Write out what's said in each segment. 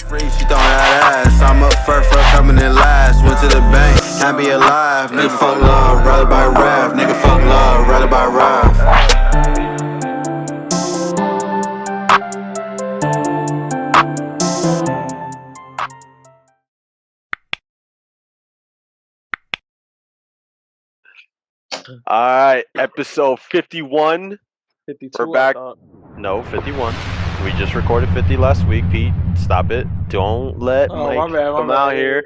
free, she throwing that ass. I'm up first for coming in last. Went to the bank, can't be alive. Nigga fuck love, rather buy rap. Nigga fuck love, rather buy rap. All right, episode 51. 52. We're back. No, 51. We just recorded 50 last week. Pete, stop it. Don't let Mike come out here.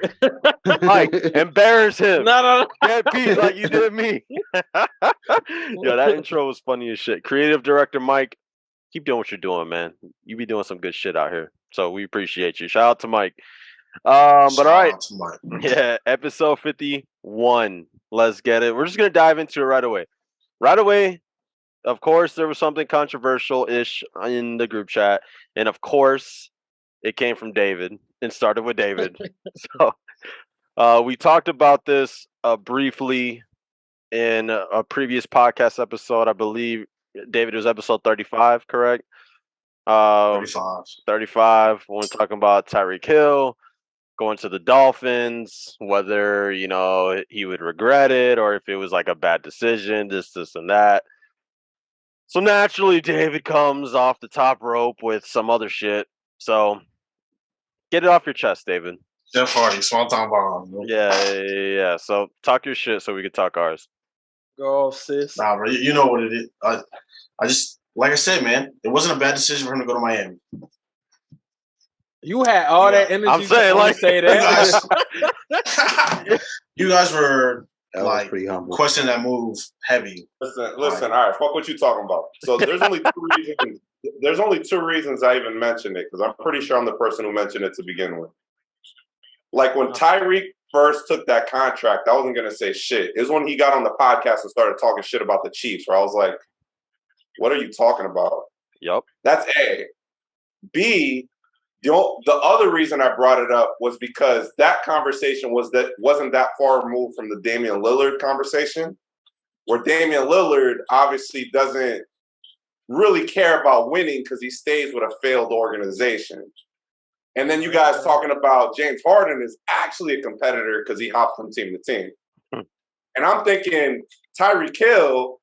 Mike, embarrass him. No. Get Pete like you did me. Yo, that intro was funny as shit. Creative director Mike, keep doing what you're doing, man. You be doing some good shit out here. So we appreciate you. Shout out to Mike. But all right. Yeah, episode 51. Let's get it. We're just going to dive into it right away. Right away, of course, there was something controversial-ish in the group chat. And of course, it came from David and started with David. So we talked about this briefly in a previous podcast episode. I believe, David, it was episode 35, correct? 35. When we're talking about Tyreek Hill going to the Dolphins, whether, you know, he would regret it or if it was like a bad decision, this, and that. So naturally, David comes off the top rope with some other shit. So get it off your chest, David. Jeff Hardy, small time bomb. Yeah. So talk your shit so we can talk ours. Go off, sis. Nah, bro, you know what it is. I just, like I said, man, it wasn't a bad decision for him to go to Miami. You had all that energy. I'm saying, like, say that. You guys were that like pretty humble. questioning that move heavy. Listen. All right, fuck what you talking about. So there's only two reasons. There's only two reasons I even mentioned it, because I'm pretty sure I'm the person who mentioned it to begin with. Like when Tyreek first took that contract, I wasn't gonna say shit. It was when he got on the podcast and started talking shit about the Chiefs, where I was like, "What are you talking about?" Yep. That's A. B. The other reason I brought it up was because that conversation wasn't that far removed from the Damian Lillard conversation, where Damian Lillard obviously doesn't really care about winning because he stays with a failed organization. And then you guys talking about James Harden is actually a competitor because he hops from team to team. And I'm thinking Tyreek Hill,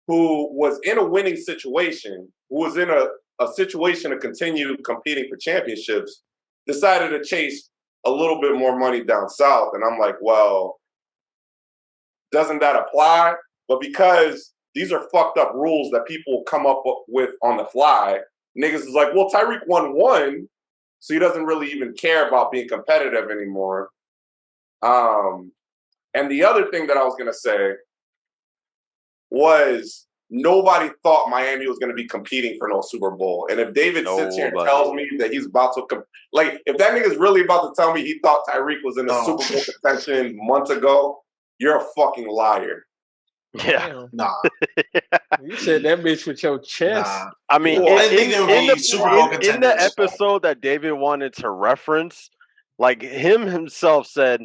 who was in a winning situation, who was in a situation to continue competing for championships, decided to chase a little bit more money down south. And I'm like, well, doesn't that apply? But because these are fucked up rules that people come up with on the fly, niggas is like, well, Tyreek won one, so he doesn't really even care about being competitive anymore. And the other thing that I was going to say was nobody thought Miami was going to be competing for no Super Bowl. And if David sits here and tells me that he's about to like, if that nigga's really about to tell me he thought Tyreek was in the Super Bowl contention months ago, you're a fucking liar. Yeah. Nah. You said that bitch with your chest. Nah. I mean, Well, in the episode that David wanted to reference, like him himself said,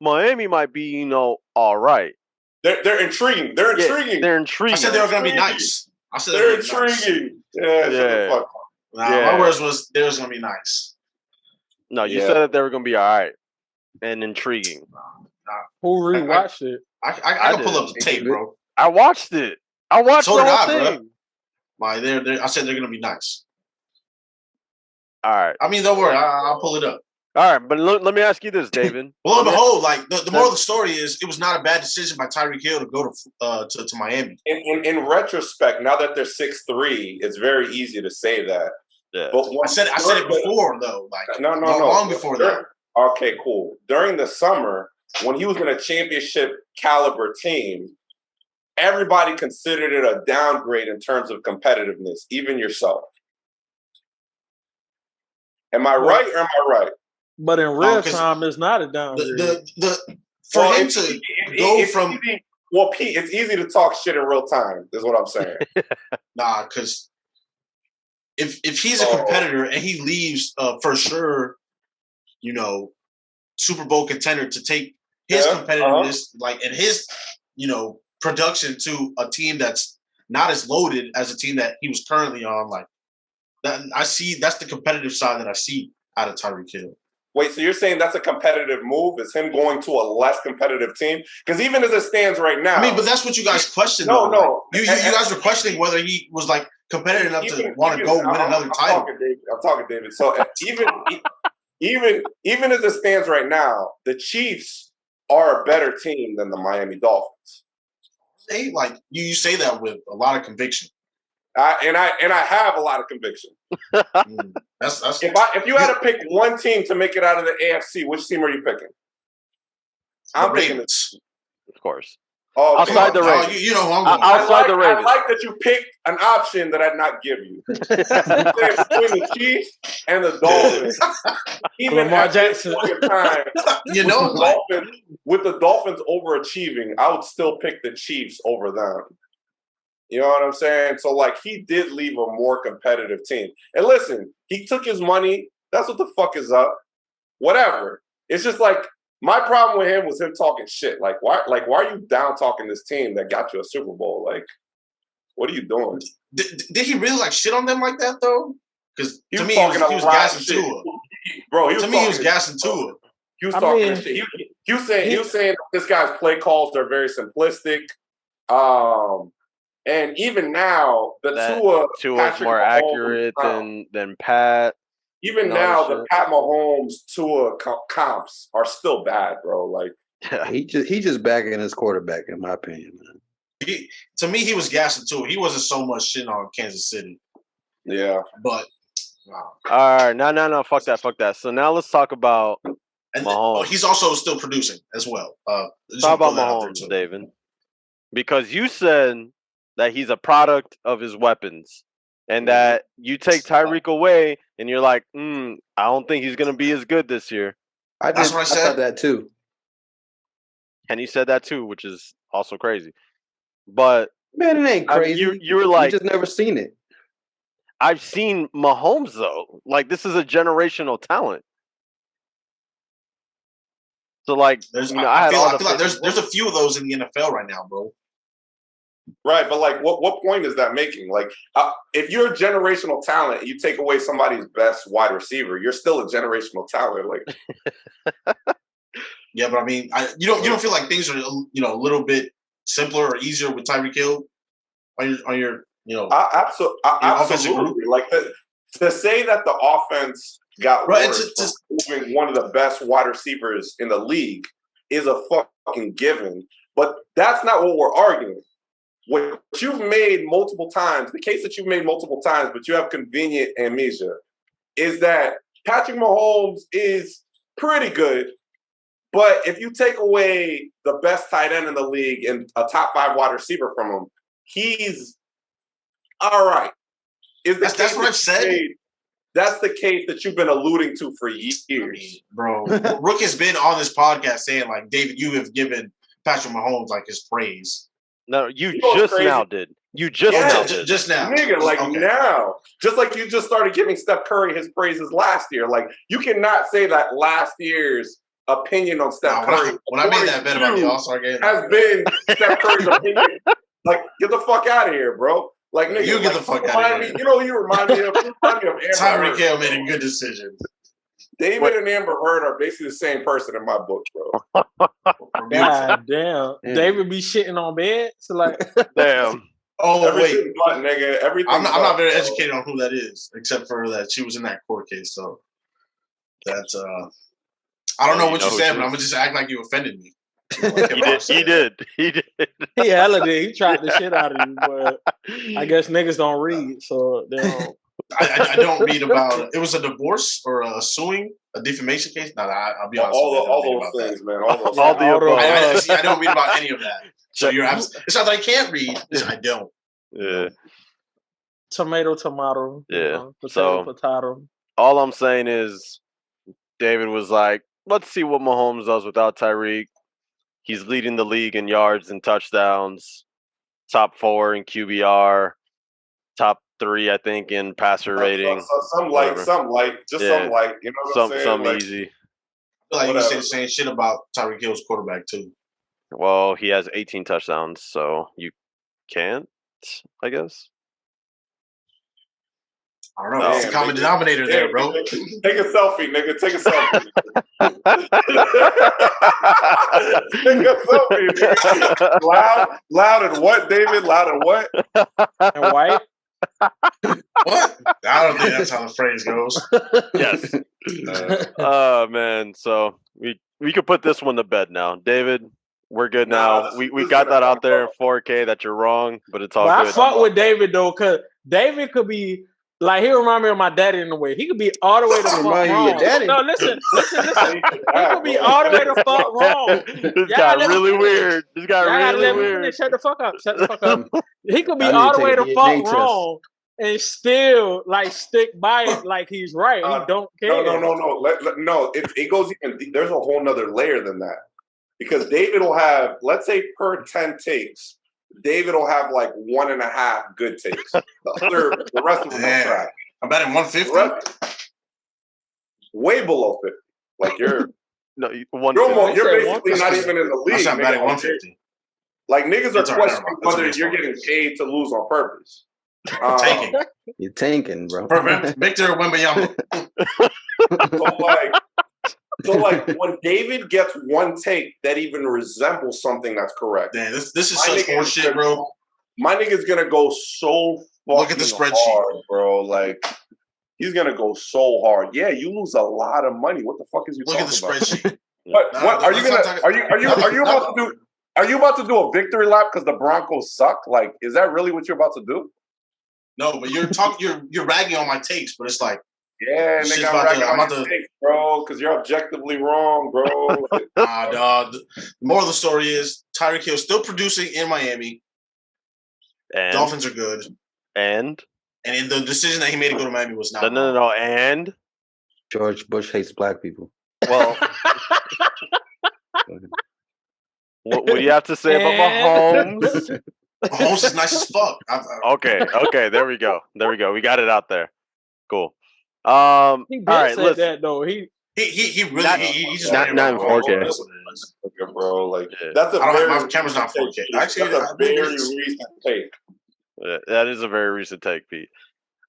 Miami might be, you know, all right. They're intriguing. They're intriguing. They're intriguing. I said they were going to be nice. I said they're intriguing. Nice. Yeah. My words was they was going to be nice. No, you said that they were going to be all right and intriguing. Who rewatched it? I can pull up the tape, bro. I watched it. I watched the whole thing. Bro. I said they're going to be nice. All right. I mean, don't worry. I'll pull it up. All right, but let me ask you this, David. Lo and behold, like the moral of the story is, it was not a bad decision by Tyreek Hill to go to Miami. In retrospect, now that they're 6'3", it's very easy to say that. Yeah. But I said it before though. Like no, long before that. Okay, cool. During the summer, when he was in a championship caliber team, everybody considered it a downgrade in terms of competitiveness, even yourself. Am I right or am I right? But in real time, it's not a downgrade. For him to go from Pete, it's easy to talk shit in real time. Is what I'm saying. Nah, because if he's a competitor and he leaves for sure, you know, Super Bowl contender to take his competitiveness, like, and his, you know, production to a team that's not as loaded as a team that he was currently on, like that. I see that's the competitive side that I see. out of Tyreek Hill. Wait, so you're saying that's a competitive move? Is him going to a less competitive team? Because even as it stands right now, I mean, but that's what you guys questioned. No, though. no. Like, you guys were questioning whether he was like competitive enough to want to go win another title. I'm talking, David. So even as it stands right now, the Chiefs are a better team than the Miami Dolphins. They like you say that with a lot of conviction. And I have a lot of conviction. That's if you had to pick one team to make it out of the AFC, which team are you picking? I'm picking Ravens, of course. Oh, outside the Ravens. You know who I'm going. Outside the Ravens. I like that you picked an option that I'd not give you. Between the Chiefs and the Dolphins. Even Lamar at this Jackson. point in time, You know, with the Dolphins overachieving, I would still pick the Chiefs over them. You know what I'm saying? So, like, he did leave a more competitive team. And listen, he took his money. That's what the fuck is up. Whatever. It's just like, my problem with him was him talking shit. Like, why are you down talking this team that got you a Super Bowl? Like, what are you doing? Did he really like shit on them like that though? Because to me, he was gassing Tua. Bro, to me, he was gassing Tua. He was talking shit. He was saying this guy's play calls are very simplistic. And even now, Tua's more accurate than Pat. Even now, the Pat Mahomes Tua comps are still bad, bro. Like he just backing his quarterback, in my opinion, man. To me, he was gassing Tua. He wasn't so much shit on Kansas City. Yeah, but all right, no, fuck that. So now let's talk about Mahomes. He's also still producing as well. Talk about Mahomes, David, because you said that he's a product of his weapons. And that you take Tyreek away, and you're like, I don't think he's going to be as good this year. That's what I said. I thought that too. And he said that too, which is also crazy. But man, it ain't crazy. I mean, you were like, you just never seen it. I've seen Mahomes though. Like, this is a generational talent. So like, I feel like there's a few of those in the NFL right now, bro. Right, but like, what point is that making? Like, if you're a generational talent, you take away somebody's best wide receiver, you're still a generational talent. Like, yeah, but I mean, you don't feel like things are a little bit simpler or easier with Tyreek Hill on your absolutely. Like to say that the offense got worse from moving one of the best wide receivers in the league is a fucking given. But that's not what we're arguing. What you've made multiple times, the case that you've made multiple times, but you have convenient amnesia, is that Patrick Mahomes is pretty good, but if you take away the best tight end in the league and a top 5 wide receiver from him, he's all right. That's what I've said. That's the case that you've been alluding to for years. I mean, bro, Rook has been on this podcast saying, like, David, you have given Patrick Mahomes, like, his praise. No, you just now did. You just now did. Just now. Nigga, like now. Just like you just started giving Steph Curry his praises last year. Like, you cannot say that last year's opinion on Steph Curry. When I made that bet about the All-Star game. Has been Steph Curry's opinion. Like, get the fuck out of here, bro. Like, nigga, you get the fuck out of here. You know who you remind me of? You remind me of Amber Tyreek Hill made a good decision. David and Amber Heard are basically the same person in my book, bro. God damn. David be shitting on beds? So like, damn. Oh, everything but, nigga. Everything I'm not very educated on who that is, except for that she was in that court case. So that's I don't know what you said, but I'm gonna just act like you offended me. He did. He hella did. He tried the shit out of you, but I guess niggas don't read, so they don't. I don't read about it. It was a divorce or a defamation case. No, I'll be honest. All those things, man. All those I don't read about any of that. So you're absolutely. It's not that I can't read. I don't. Yeah. Tomato. Yeah. Potato. All I'm saying is, David was like, let's see what Mahomes does without Tyreek. He's leading the league in yards and touchdowns, top 4 in QBR, top 3, I think, in passer rating. Some light. You know what I'm saying? Some easy. I feel like you say the same shit about Tyreek Hill's quarterback too. Well, he has 18 touchdowns, so you can't, I guess. I don't know. That's the common denominator there, bro. Take a selfie, nigga. Take a selfie. Take a selfie, nigga. Loud and what, David? Loud and what? And white. What? I don't think that's how the phrase goes. Yes. Oh man, so we could put this one to bed now, David. We're good now. We got that out there in 4K that you're wrong, but it's all But good. I fuck with David though, cause David could be like he remind me of my daddy in a way. He could be all the way the fuck Remind you of your wrong. daddy? No, listen. He could be all the way the fuck wrong. This got really weird. This got really Let me weird. finish. Shut the fuck up. Shut the fuck up. He could be I need all to the way take a the fuck DNA test. wrong and still like stick by it like he's right. He don't care. No. It goes even. There's a whole nother layer than that, because David will have, let's say, per 10 takes, David will have like 1.5 good takes. The rest of them are trash. I'm betting 150. Way below 50. Like you're basically not even in the league. I'm betting 150. Like niggas are That's all right, questioning that's whether what you're it's getting paid to lose on purpose. Tanking. You're tanking, bro. Victor Wembanyama. So like when David gets one take that even resembles something that's correct. Damn, this is such horseshit, bro. My nigga's gonna go so fucking Look at the spreadsheet, hard, bro. Like he's gonna go so hard. Yeah, you lose a lot of money. What the fuck is you Look talking at the about? spreadsheet. What are you gonna? Are you about to do? Are you about to do a victory lap because the Broncos suck? Like, is that really what you're about to do? No, but you're ragging on my takes, but it's like, yeah, nigga, I'm ragging on your takes, bro, because you're objectively wrong, bro. Nah, dog. The moral of the story is Tyreek Hill still producing in Miami. And Dolphins are good. And the decision that he made to go to Miami was not no. And George Bush hates black people. well, what do you have to say about Mahomes? Mahomes is nice as fuck. Okay. There we go. We got it out there. Cool. All right. Said Listen. that though. He really he just not in 4K. Okay, bro. Like Yeah. that's a my camera's not 4K. Actually, that's a very recent take. Yeah, that is a very recent take, Pete.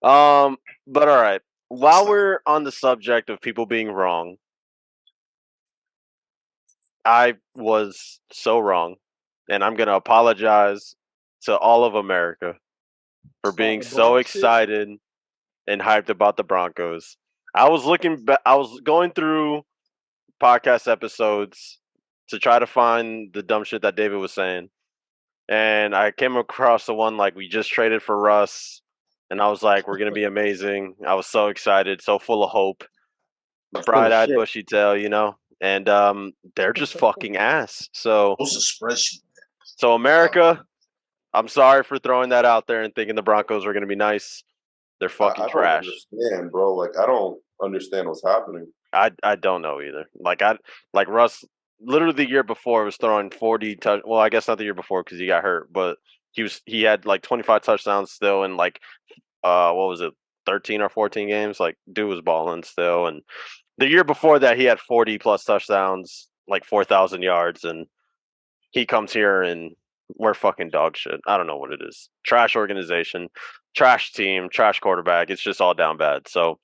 But all right. While we're on the subject of people being wrong, I was so wrong, and I'm gonna apologize to all of America for being so excited and hyped about the Broncos. I was going through podcast episodes to try to find the dumb shit that David was saying. And I came across the one like we just traded for Russ, and I was like, we're gonna be amazing. I was so excited, so full of hope. Bright-eyed, bushy tail, and they're just fucking ass. So America, I'm sorry for throwing that out there and thinking the Broncos are gonna be nice. They're fucking trash. I don't understand, bro. Like I don't understand what's happening. I don't know either. Like Russ, literally the year before was throwing 40 touch. Well, I guess not the year before because he got hurt, but he had like 25 touchdowns still in like what was it, 13 or 14 games? Like dude was balling still. And the year before that he had 40 plus touchdowns, like 4,000 yards, and he comes here and we're fucking dog shit. I don't know what it is. Trash organization, trash team, trash quarterback. It's just all down bad. So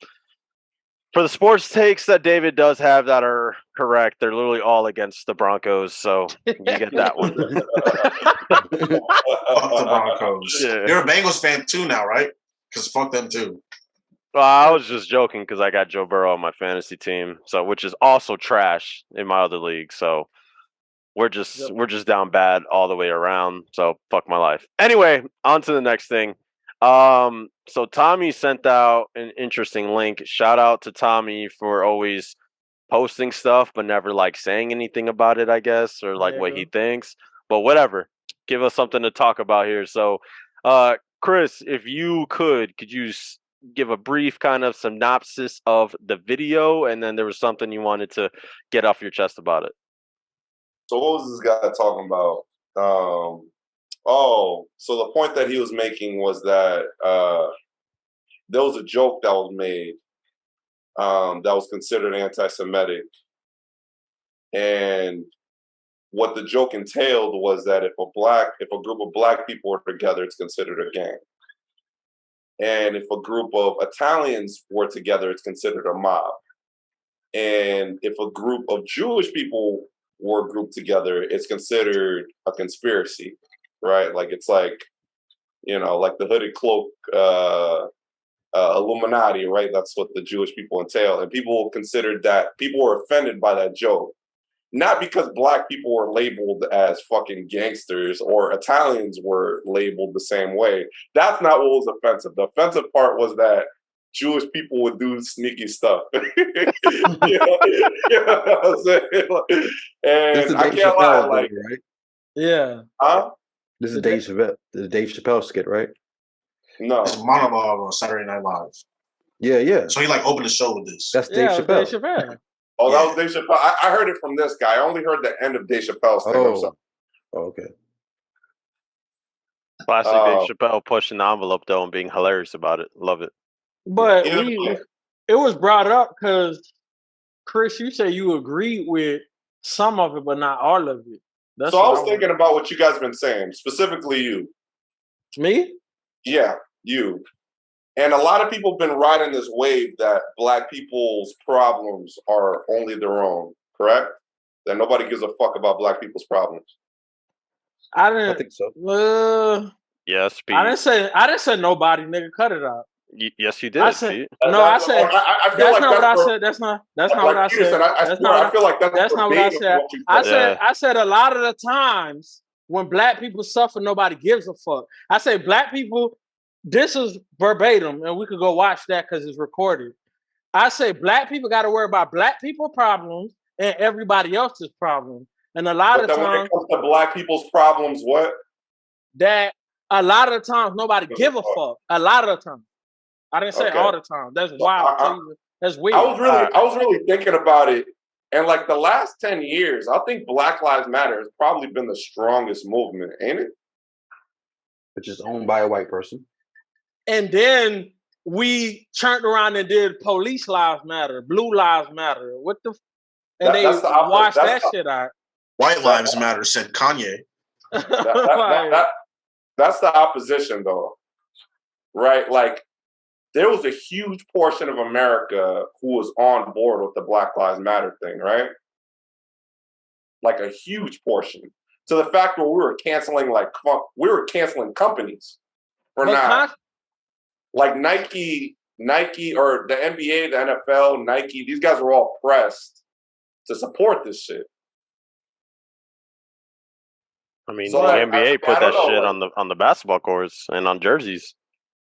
for the sports takes that David does have that are correct, they're literally all against the Broncos. So you get that one. Fuck the Broncos. Yeah. You're a Bengals fan too now, right? Because fuck them too. Well, I was just joking because I got Joe Burrow on my fantasy team, so which is also trash in my other league. So we're just down bad all the way around. So fuck my life. Anyway, on to the next thing. So Tommy sent out an interesting link. Shout out to Tommy for always posting stuff, but never like saying anything about it, I guess, or like what he thinks. But whatever. Give us something to talk about here. So, Chris, if you could you give a brief kind of synopsis of the video, and then there was something you wanted to get off your chest about it. So what was this guy talking about? So the point that he was making was that there was a joke that was made that was considered anti-Semitic. And what the joke entailed was that if a group of black people were together, it's considered a gang. And if a group of Italians were together, it's considered a mob. And if a group of Jewish people were grouped together, it's considered a conspiracy, right? Like it's like, you know, like the hooded cloak Illuminati, right? That's what the Jewish people entail. And people considered that, people were offended by that joke. Not because black people were labeled as fucking gangsters or Italians were labeled the same way. That's not what was offensive. The offensive part was that Jewish people would do sneaky stuff. You know what I'm saying? And I can't lie, like, right? Yeah. Huh? This is Dave Chappelle skit, right? No. It's a monologue on Saturday Night Live. Yeah. So he like opened the show with this. That's Dave Chappelle. Dave Chappelle. Oh, that was Dave Chappelle. I heard it from this guy. I only heard the end of Dave Chappelle's thing. Okay. Classic Dave Chappelle pushing the envelope though and being hilarious about it. Love it. But it was brought up because Chris, you say you agreed with some of it, but not all of it. That's so I was thinking about what you guys have been saying, specifically you. Me? Yeah, you. And a lot of people have been riding this wave that black people's problems are only their own, correct? That nobody gives a fuck about black people's problems. I think so. Yes, Pete. I didn't say nobody, nigga. Cut it out. Yes, you did. I said, Pete. no, I said I feel that's like not what I for, said. That's not what I said. I feel like that's not what I said. I said a lot of the times when black people suffer, nobody gives a fuck. I say black people. This is verbatim, and we could go watch that because it's recorded. I say black people got to worry about black people problems and everybody else's problems. And a lot of times, when it comes to black people's problems, what? That a lot of the times nobody give a fuck. A lot of the time. I didn't say all the time. That's wild. That's weird. I was really thinking about it, and like the last 10 years, I think Black Lives Matter has probably been the strongest movement, ain't it? Which is owned by a white person. And then we turned around and did Police Lives Matter, Blue Lives Matter. What the? And they washed that shit out. White Lives Matter, said Kanye. That's the opposition, though, right? Like, there was a huge portion of America who was on board with the Black Lives Matter thing, right? Like a huge portion. To the fact where we were canceling companies for now. Like Nike, or the NBA, the NFL, Nike, these guys were all pressed to support this shit. I mean, so the NBA put that shit on the basketball courts and on jerseys.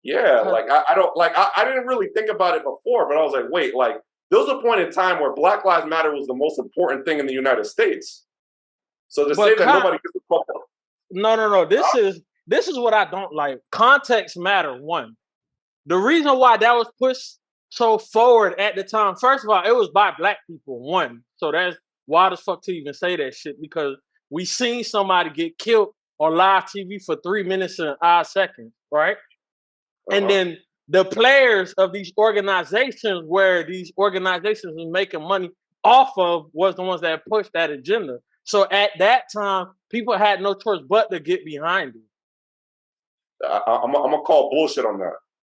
Yeah, like I didn't really think about it before, but I was like, wait, like there was a point in time where Black Lives Matter was the most important thing in the United States. So to say that nobody gives a fuck. No. This is what I don't like. Context matter. One. The reason why that was pushed so forward at the time, first of all, it was by black people, one. So that's wild as fuck to even say that shit because we seen somebody get killed on live TV for 3 minutes and odd seconds, right? And then the players of these organizations where these organizations are making money off of was the ones that pushed that agenda. So at that time, people had no choice but to get behind it. I'm going to call bullshit on that.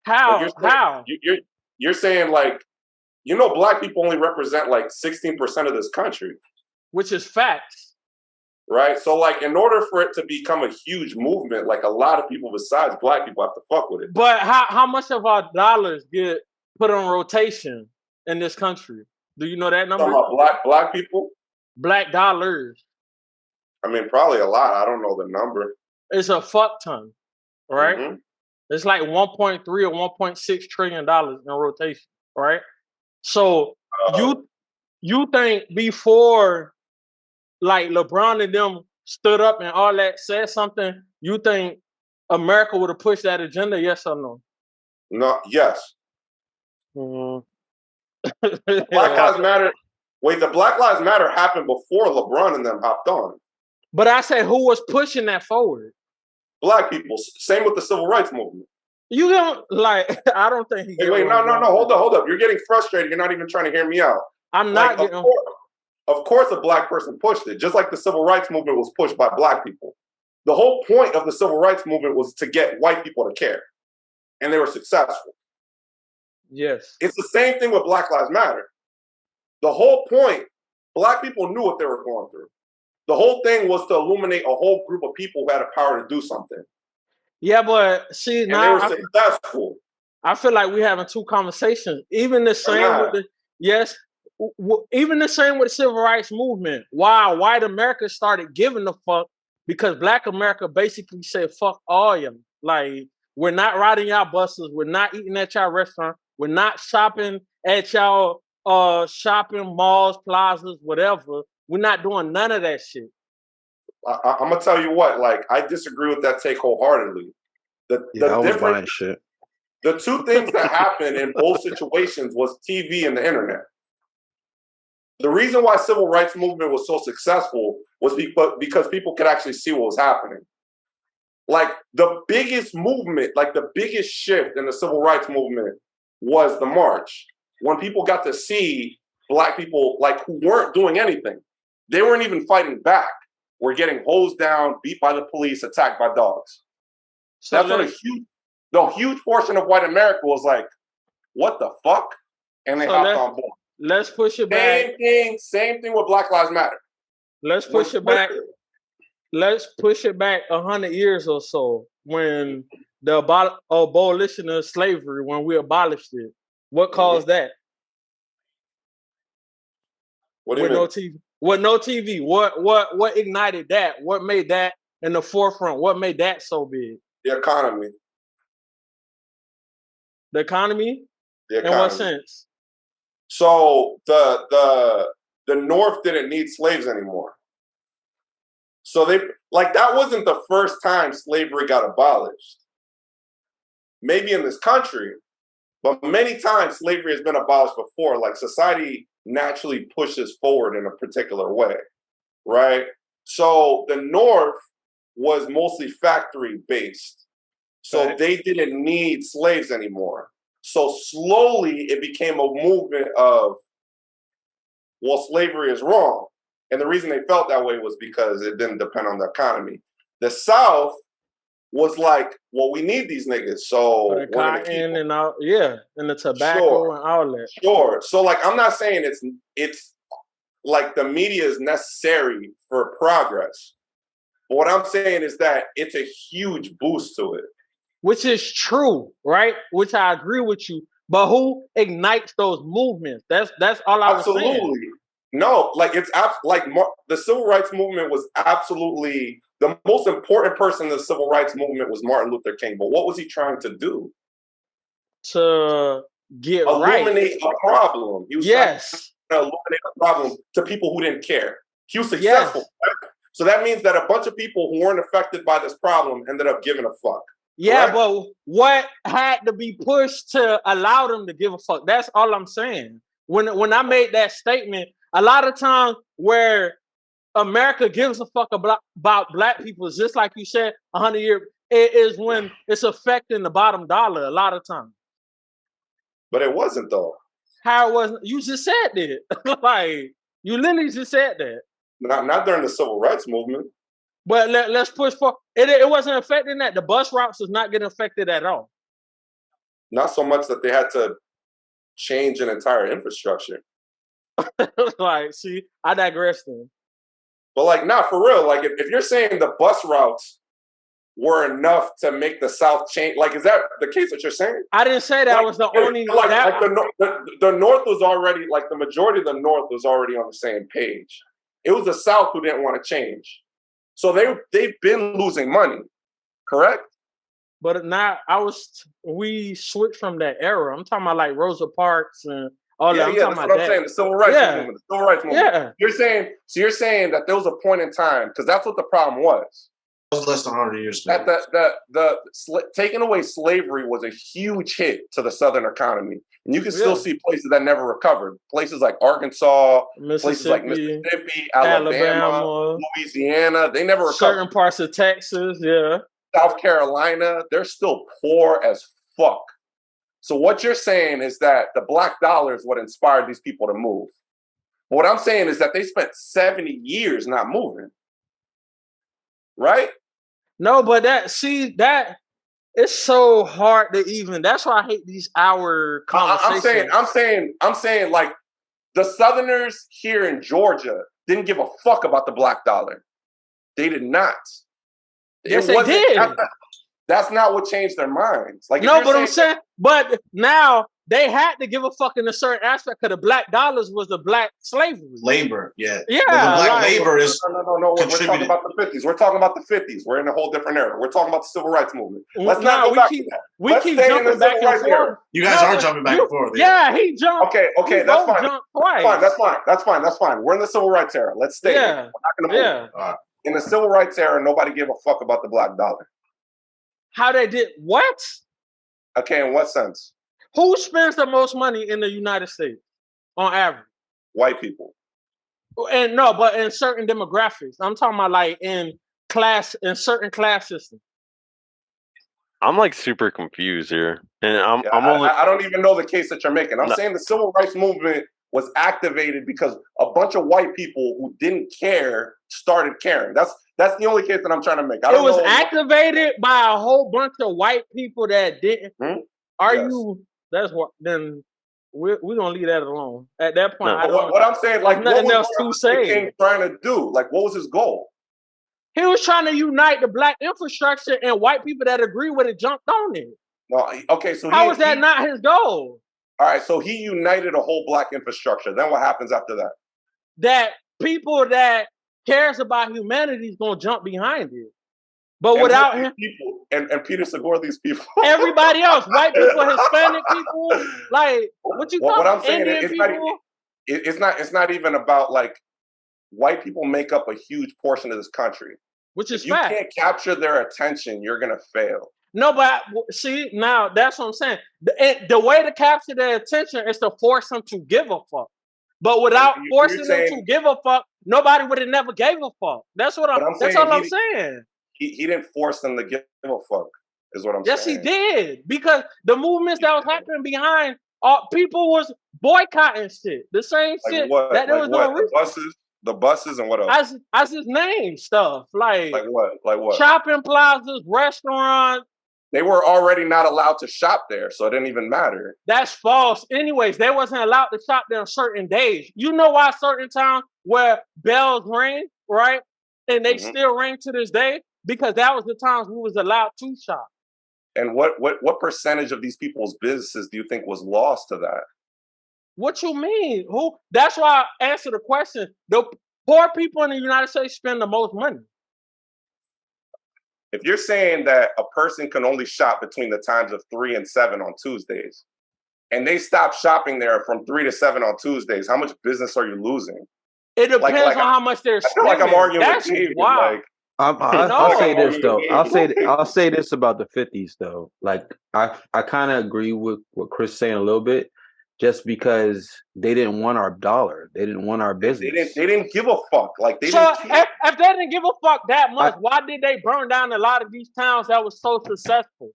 How? Like How? You're saying like, you know, black people only represent like 16% of this country. Which is facts. Right? So like in order for it to become a huge movement, like a lot of people besides black people have to fuck with it. But how much of our dollars get put on rotation in this country? Do you know that number? Talking about black people? Black dollars. I mean, probably a lot. I don't know the number. It's a fuck ton, right? Mm-hmm. It's like 1.3 or 1.6 trillion dollars in rotation, right? So you think before like LeBron and them stood up and all that said something, you think America would have pushed that agenda, yes or no? No, yes. Mm-hmm. Black Lives Matter. Wait, the Black Lives Matter happened before LeBron and them hopped on. But I say who was pushing that forward? Black people. Same with the civil rights movement. You don't like. I don't think. Wait, no. Hold up. You're getting frustrated. You're not even trying to hear me out. I'm not like, getting. Of course, a black person pushed it, just like the civil rights movement was pushed by black people. The whole point of the civil rights movement was to get white people to care. and they were successful. Yes. It's the same thing with Black Lives Matter. The whole point, Black people knew what they were going through. The whole thing was to illuminate a whole group of people who had the power to do something. Yeah, but see, And now they were successful. I feel like we're having two conversations. Even the same with the even the same with the civil rights movement. Why white America started giving a fuck because Black America basically said fuck all y'all. Like, we're not riding y'all buses, we're not eating at y'all restaurant, we're not shopping at y'all shopping malls, plazas, whatever. We're not doing none of that shit. I'm gonna tell you what, like, I disagree with that take wholeheartedly. I was buying shit. The two things that happened in both situations was TV and the internet. The reason why civil rights movement was so successful was because people could actually see what was happening. Like, the biggest movement, like the biggest shift in the civil rights movement was the march. When people got to see Black people, like, who weren't doing anything. They weren't even fighting back. We're getting hosed down, beat by the police, attacked by dogs. So that's what the huge portion of white America was like, what the fuck? And they hopped on board. Let's push it back. Same thing with Black Lives Matter. Let's push it back. Let's push it back 100 years or so when the abolition of slavery, when we abolished it. What caused that? What do you mean? No TV. With no TV. What ignited that? What made that in the forefront? What made that so big? The economy. The economy? The economy. In what sense? So the North didn't need slaves anymore. So they, like, that wasn't the first time slavery got abolished. Maybe in this country, but many times slavery has been abolished before. Like, society naturally pushes forward in a particular way, right? So the North was mostly factory based. So they didn't need slaves anymore. So slowly it became a movement of, well, slavery is wrong. And the reason they felt that way was because it didn't depend on the economy. The South was like, well, we need these niggas. So the cotton and all, and the tobacco and all that. Sure. So, like, I'm not saying it's like the media is necessary for progress. But what I'm saying is that it's a huge boost to it. Which is true, right? Which I agree with you. But who ignites those movements? That's all I was saying. Absolutely. No, like, it's the civil rights movement was absolutely the most important person in the civil rights movement was Martin Luther King. But what was he trying to do? To get illuminate a problem. He was trying to illuminate a problem to people who didn't care. He was successful. Right? So that means that a bunch of people who weren't affected by this problem ended up giving a fuck. Yeah, correct? But what had to be pushed to allow them to give a fuck? That's all I'm saying. When I made that statement, a lot of times where America gives a fuck about Black people, is just like you said, 100 years, it is when it's affecting the bottom dollar a lot of times. But it wasn't, though. How it wasn't? You just said that. Like, you literally just said that. Not during the civil rights movement. But let's push for it wasn't affecting that. The bus routes was not getting affected at all. Not so much that they had to change an entire infrastructure. Like, see, I digress then. But, like, not for real. Like, if you're saying the bus routes were enough to make the South change, like, is that the case that you're saying? I didn't say that was the only. The North was already, like, the majority of the North was already on the same page. It was the South who didn't want to change. So they've been losing money, correct? But now we switched from that era. I'm talking about like Rosa Parks and all that. That's what I'm saying. The civil rights movement. The civil rights movement. Yeah. You're saying that there was a point in time, because that's what the problem was. It was less than 100 years ago. That taking away slavery was a huge hit to the Southern economy. And you can still see places that never recovered. Places like Arkansas, places like Mississippi, Alabama, Louisiana. They never recovered. Certain parts of Texas, South Carolina, they're still poor as fuck. So what you're saying is that the black dollar is what inspired these people to move. What I'm saying is that they spent 70 years not moving. Right? No, but that It's so hard to even. That's why I hate these hour conversations. I'm saying, like the Southerners here in Georgia didn't give a fuck about the black dollar. They did not. Yes, they did. That's not what changed their minds. Like, no, but I'm saying, but now they had to give a fuck in a certain aspect because the black dollars was the black slavery. Labor, yeah. Yeah. But the black labor is no. We're talking about the 50s. We're talking about the 50s. We're in a whole different era. We're talking about the civil rights movement. Let's not go back to that. We keep jumping back and forth. You guys are jumping back and forth. Yeah, he jumped. Okay, that's fine. That's fine. We're in the civil rights era. Let's stay there. We're not gonna move. In the civil rights era, nobody gave a fuck about the black dollar. How they did what? Okay, in what sense? Who spends the most money in the United States on average? White people. And no, but in certain demographics. I'm talking about like in certain class systems. I'm like super confused here. And I don't even know the case that you're making. I'm saying the civil rights movement was activated because a bunch of white people who didn't care started caring. That's the only case that I'm trying to make. It was activated by a whole bunch of white people that didn't. That's what. Then we're gonna leave that alone. At that point, what I'm saying, like, nothing else to say. King trying to do? Like, what was his goal? He was trying to unite the black infrastructure, and white people that agree with it jumped on it. No, okay, so how is that not his goal? All right, so he united a whole black infrastructure. Then what happens after that? That people that cares about humanity is gonna jump behind it. But without him, and Peter Segura, these people, everybody else, white people, Hispanic people, like what you talking about? Indian people. It's not even about like white people make up a huge portion of this country. Which is if you can't capture their attention, you're gonna fail. No, but see, now that's what I'm saying. The way to capture their attention is to force them to give a fuck. But without forcing them to give a fuck, nobody would have never gave a fuck. That's what I'm saying. He didn't force them to give a fuck, is what I'm saying. Yes, he did. Because the movements that was happening behind, people was boycotting shit. The same shit that there was no reason. The buses and what else? I just named stuff. Like what? Like what? Shopping plazas, restaurants. They were already not allowed to shop there, so it didn't even matter. That's false. Anyways, they wasn't allowed to shop there on certain days. You know why certain times where bells ring, right? And they still ring to this day? Because that was the times we was allowed to shop. And what percentage of these people's businesses do you think was lost to that? What you mean? Who? That's why I answer the question. The poor people in the United States spend the most money. If you're saying that a person can only shop between the times of 3 and 7 on Tuesdays, and they stop shopping there from 3 to 7 on Tuesdays, how much business are you losing? It depends on how much they're spending. I feel like I'm arguing with David. Like, I'll say this though. I'll say this about the 50s though. Like I kind of agree with what Chris is saying a little bit. Just because they didn't want our dollar, they didn't want our business. They didn't give a fuck. Like if they didn't give a fuck that much, why did they burn down a lot of these towns that was so successful?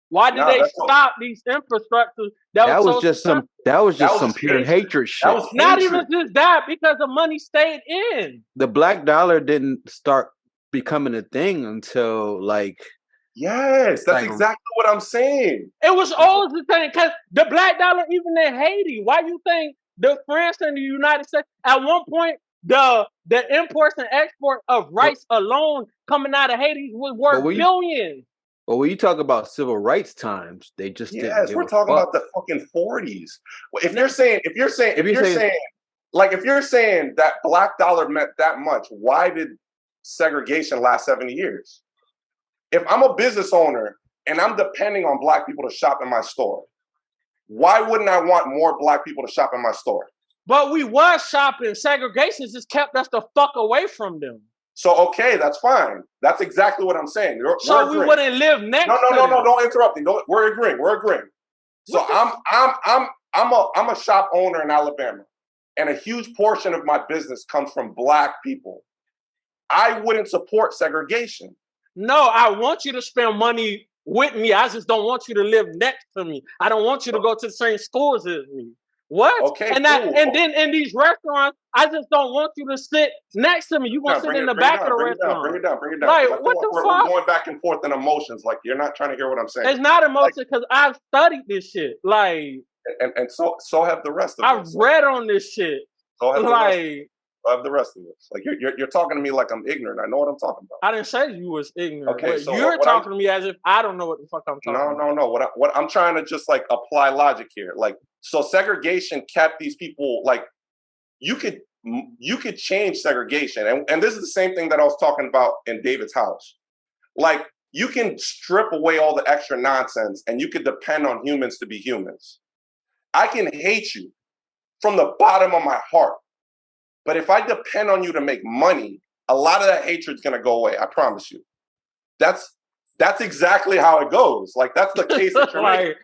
Why did they stop these infrastructures that was just some pure hatred shit? Not even just that, because the money stayed in. The black dollar didn't start becoming a thing until like. Yes, that's exactly what I'm saying. It was always the thing, because the black dollar, even in Haiti, why you think the France and the United States, at one point, the imports and export of rice alone coming out of Haiti was worth billions. But when you talk about civil rights times, they just didn't we're talking about the fucking 40s. If you're saying that black dollar meant that much, why did segregation last 70 years? If I'm a business owner and I'm depending on black people to shop in my store, why wouldn't I want more black people to shop in my store? But we was shopping. Segregation just kept us the fuck away from them. So, okay, that's fine. That's exactly what I'm saying. So we wouldn't live next to them. No, don't interrupt me. We're agreeing. So I'm a shop owner in Alabama, and a huge portion of my business comes from black people. I wouldn't support segregation. No, I want you to spend money with me. I just don't want you to live next to me. I don't want you to go to the same schools as me. What? Okay, and cool. and then in these restaurants, I just don't want you to sit next to me. You gonna sit in the back of the restaurant. Bring it down. Like, I feel what like the we're fuck? going back and forth in emotions. Like, you're not trying to hear what I'm saying. It's not emotion because I've studied this shit. Like, and so have the rest of I've us. read on this shit. So have The rest of us. Like, you're talking to me like I'm ignorant. I know what I'm talking about. I didn't say you was ignorant. Okay, but so you're talking to me as if I don't know what the fuck I'm talking about. No. What I'm trying to just like apply logic here. Like, so segregation kept these people like you could change segregation, and this is the same thing that I was talking about in David's house. Like, you can strip away all the extra nonsense, and you could depend on humans to be humans. I can hate you from the bottom of my heart. But if I depend on you to make money, a lot of that hatred's gonna go away. I promise you. That's exactly how it goes. Like, that's the case that you're making,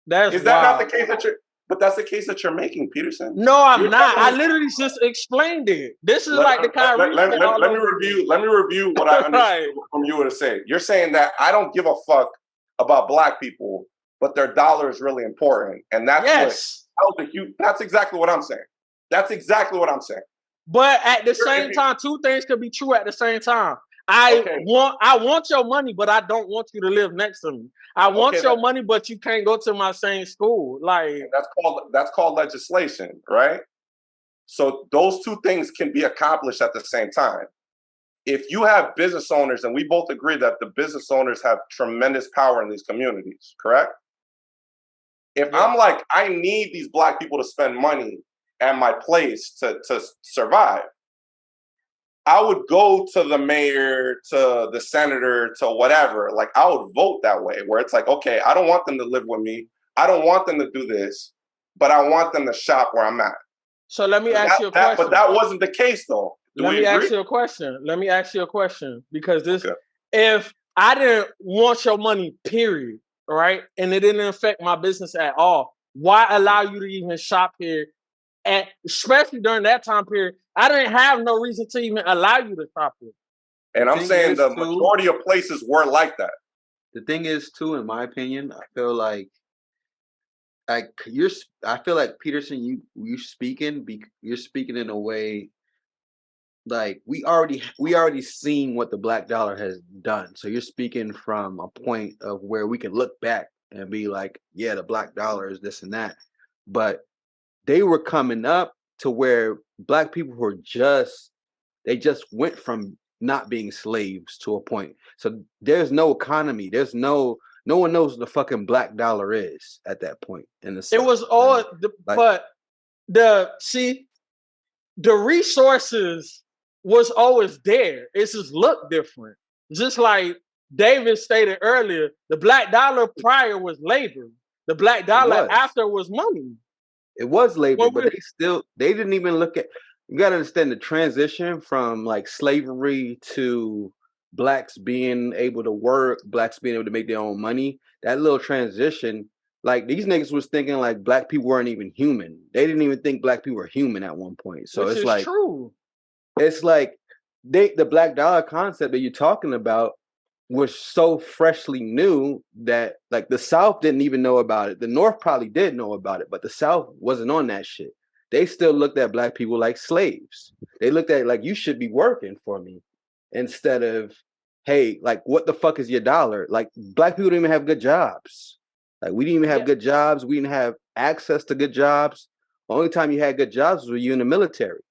right? Is that not the case that you're? But that's the case that you're making, Peterson. No, I'm not. I literally just explained it. This is like the Kyrie. Let me review what I understood from you to say. You're saying that I don't give a fuck about black people, but their dollar is really important, and that's that's exactly what I'm saying. That's exactly what I'm saying. But at the same time, two things could be true at the same time. I want your money, but I don't want you to live next to me. I want your money, but you can't go to my same school. Like, that's called legislation, right? So those two things can be accomplished at the same time. If you have business owners, and we both agree that the business owners have tremendous power in these communities, correct? If I'm like, I need these black people to spend money at my place to survive, I would go to the mayor, to the senator, to whatever. Like, I would vote that way, where it's like, okay, I don't want them to live with me. I don't want them to do this, but I want them to shop where I'm at. So let me ask you a question. But that wasn't the case, though. Let me ask you a question. Because if I didn't want your money, period, right, and it didn't affect my business at all, why allow you to even shop here? And especially during that time period, I didn't have no reason to even allow you to shop here. And I'm saying the majority of places were like that. The thing is, too, in my opinion, I feel like Peterson, you're speaking in a way like we already seen what the black dollar has done. So you're speaking from a point of where we can look back and be like, yeah, the black dollar is this and that, but they were coming up to where black people were just went from not being slaves to a point. So there's no economy. There's no one knows what the fucking black dollar is at that point in the South. It was all, but the resources was always there. It's just look different. Just like David stated earlier, the black dollar prior was labor. The black dollar after was money. It was labor, but they didn't even look at. You got to understand the transition from like slavery to blacks being able to work, blacks being able to make their own money. That little transition, like these niggas was thinking like black people weren't even human. They didn't even think black people were human at one point. So it's like true. It's like the black dollar concept that you're talking about was so freshly new that like the South didn't even know about it. The North probably did know about it, but the South wasn't on that shit. They still looked at black people like slaves. They looked at it like, you should be working for me, instead of, hey, like, what the fuck is your dollar? Like, black people didn't even have good jobs. Like, we didn't even have good jobs. We didn't have access to good jobs. The only time you had good jobs was when you in the military.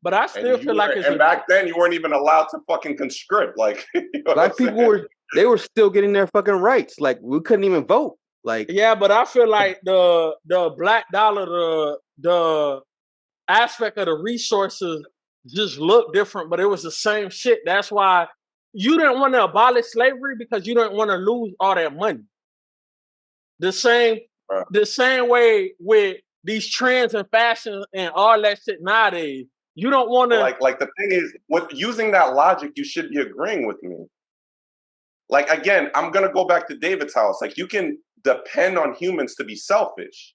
But I still feel like and back then you weren't even allowed to fucking conscript. Like, you know, black people were still getting their fucking rights. Like, we couldn't even vote. Like, yeah, but I feel like the black dollar, the aspect of the resources just looked different, but it was the same shit. That's why you didn't want to abolish slavery, because you didn't want to lose all that money. The same way with these trends and fashion and all that shit nowadays. You don't want to like the thing is, with using that logic, you should be agreeing with me. Like, again, I'm gonna go back to David's house. Like, you can depend on humans to be selfish.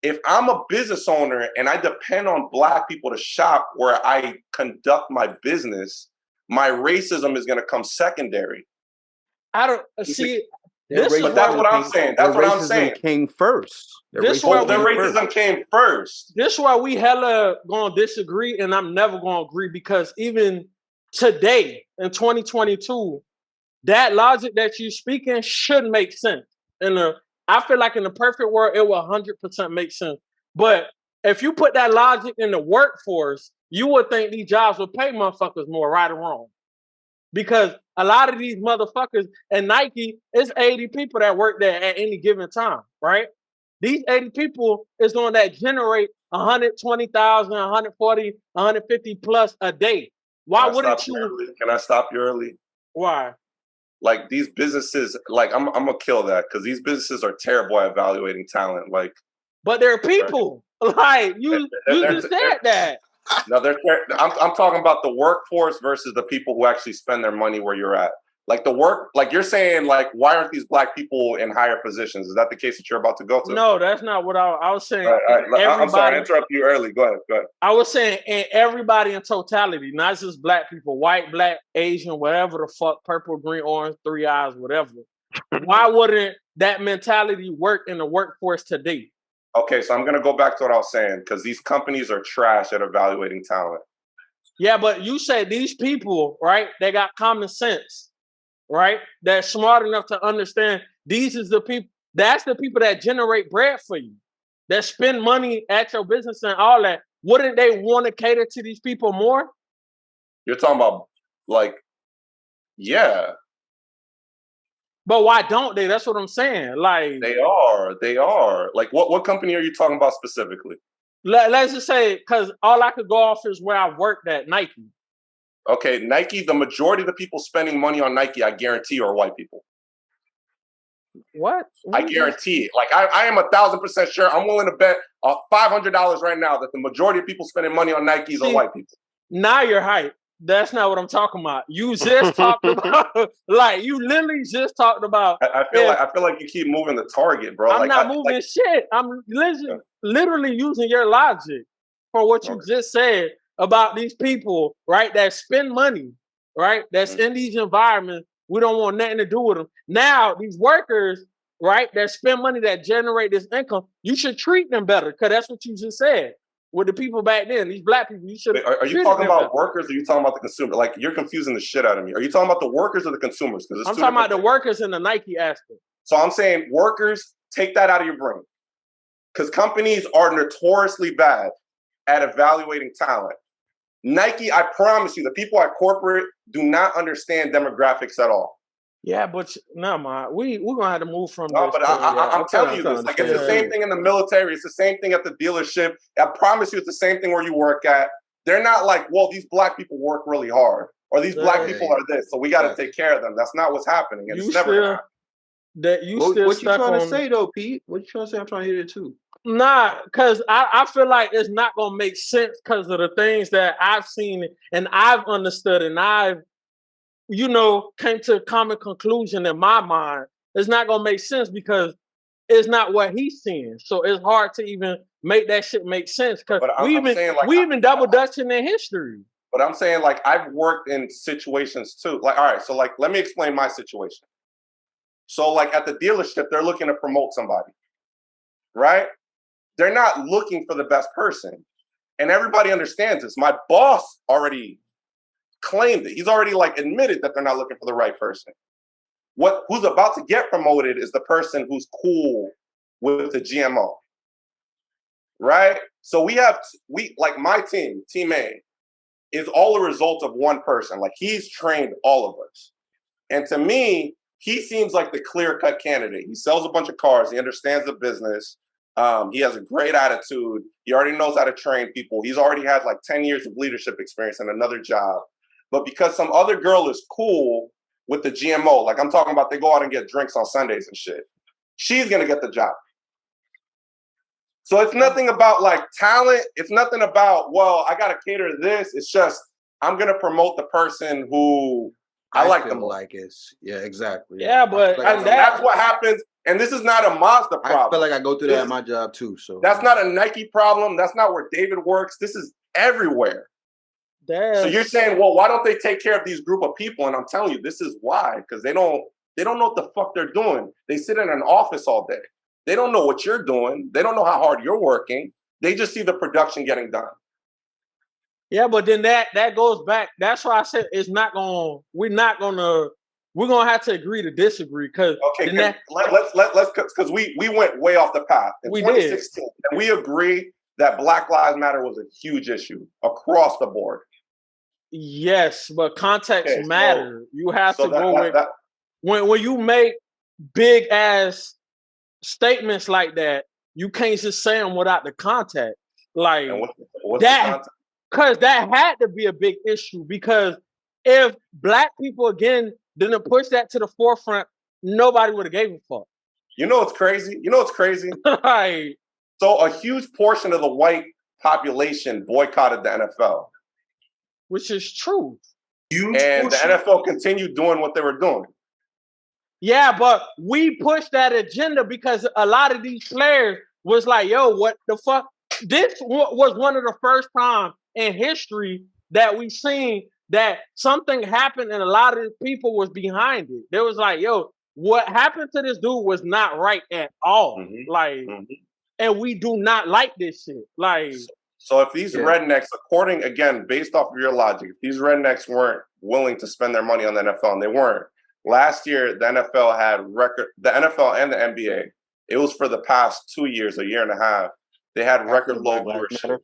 If I'm a business owner and I depend on black people to shop where I conduct my business, my racism is gonna come secondary. I don't see. But that's what I'm saying. That's what I'm saying. Came first. Their racism came first. This is why we hella gonna disagree, and I'm never gonna agree, because even today in 2022, that logic that you speaking should make sense. I feel like in the perfect world, it will 100% make sense. But if you put that logic in the workforce, you would think these jobs would pay motherfuckers more, right or wrong. Because a lot of these motherfuckers and Nike, it's 80 people that work there at any given time, right? These 80 people is going to generate 120,000, 140, 150 plus a day. Why wouldn't you? Can I stop you early? Why? Like these businesses, like I'm gonna kill that because these businesses are terrible at evaluating talent. Like, but they're people. Like you just said that. No, I'm talking about the workforce versus the people who actually spend their money where you're at. Like like you're saying, like, why aren't these black people in higher positions? Is that the case that you're about to go to? No, that's not what I was saying. All right. I'm sorry, I interrupted you early. Go ahead. I was saying, and everybody in totality, not just black people, white, black, Asian, whatever the fuck, purple, green, orange, 3 eyes, whatever. Why wouldn't that mentality work in the workforce today? Okay, so I'm going to go back to what I was saying, because these companies are trash at evaluating talent. Yeah, but you said these people, right, they got common sense, right? They're smart enough to understand these is the people, that's the people that generate bread for you, that spend money at your business and all that. Wouldn't they want to cater to these people more? You're talking about, like, yeah. But why don't they? That's what I'm saying. Like they are. Like what company are you talking about specifically? Let's just say, because all I could go off is where I worked at, Nike. Okay, Nike, the majority of the people spending money on Nike, I guarantee, are white people. What? I guarantee it. Like I am 1,000% sure. I'm willing to bet $500 right now that the majority of people spending money on Nikes are white people. Now you're hype. That's not what I'm talking about. You just talked about, like, you literally just talked about. I feel like you keep moving the target, bro. I'm not moving shit. I'm literally using your logic for what you just said about these people, right? That spend money, right? That's in these environments. We don't want nothing to do with them. Now these workers, right? That spend money, that generate this income. You should treat them better, because that's what you just said. With the people back then, these black people, you should. Are you talking about workers, or are you talking about the consumer? Like, you're confusing the shit out of me. Are you talking about the workers or the consumers? I'm talking about the workers in the Nike aspect. So I'm saying workers, take that out of your brain, because companies are notoriously bad at evaluating talent. Nike, I promise you, the people at corporate do not understand demographics at all. Yeah, but no, man, we're gonna have to move from no, this. But I'm telling you this. Like, it's the same thing in the military. It's the same thing at the dealership. I promise you, it's the same thing where you work at. They're not like, well, these black people work really hard, or these black people are this, so we got to take care of them. That's not what's happening, and it's never gonna happen. What you trying to say though, Pete? What you trying to say? I'm trying to hear it too. Nah, because I feel like it's not gonna make sense because of the things that I've seen and I've understood and I've, came to a common conclusion in my mind. It's not gonna make sense because it's not what he's seeing. So it's hard to even make that shit make sense, because we even double dutching in history. But I'm saying, like, I've worked in situations too. Like, all right, so like, let me explain my situation. So like at the dealership, they're looking to promote somebody, right? They're not looking for the best person. And everybody understands this. My boss already claimed it. He's already like admitted that they're not looking for the right person. Who's about to get promoted is the person who's cool with the GMO, right? So we like my team A, is all a result of one person. Like, he's trained all of us. And to me, he seems like the clear-cut candidate. He sells a bunch of cars. He understands the business. He has a great attitude. He already knows how to train people. He's already had like 10 years of leadership experience and another job. But because some other girl is cool with the GMO, like I'm talking about, they go out and get drinks on Sundays and shit, she's going to get the job. So it's nothing about like talent. It's nothing about, well, I got to cater to this. It's just, I'm going to promote the person who I like the most. Like it's, yeah, exactly. Yeah, but like that's what happens. And this is not a Mazda problem. I feel like I go through that at my job too. So that's not a Nike problem. That's not where David works. This is everywhere. So you're saying, well, why don't they take care of these group of people? And I'm telling you, this is why. Because they don't They don't know what the fuck they're doing. They sit in an office all day. They don't know what you're doing. They don't know how hard you're working. They just see the production getting done. Yeah, but then that goes back. That's why I said we're gonna have to agree to disagree because let's because we went way off the path. In 2016, and we agree that Black Lives Matter was a huge issue across the board. Yes, but context matter. You have to go with when you make big ass statements like that, you can't just say them without the context. Like what's that, because that had to be a big issue. Because if Black people again didn't push that to the forefront, nobody would have gave a fuck. You know what's crazy? Right. So a huge portion of the white population boycotted the NFL. Which is true. And the NFL continued doing what they were doing. Yeah, but we pushed that agenda because a lot of these players was like, yo, what the fuck? This was one of the first times in history that we seen that something happened and a lot of the people was behind it. They was like, yo, what happened to this dude was not right at all. And we do not like this shit. Like, so if these rednecks, based off of your logic, if these rednecks weren't willing to spend their money on the NFL, and they weren't, last year the NFL and the NBA, it was for the past 2 years, a year and a half, they had record low viewership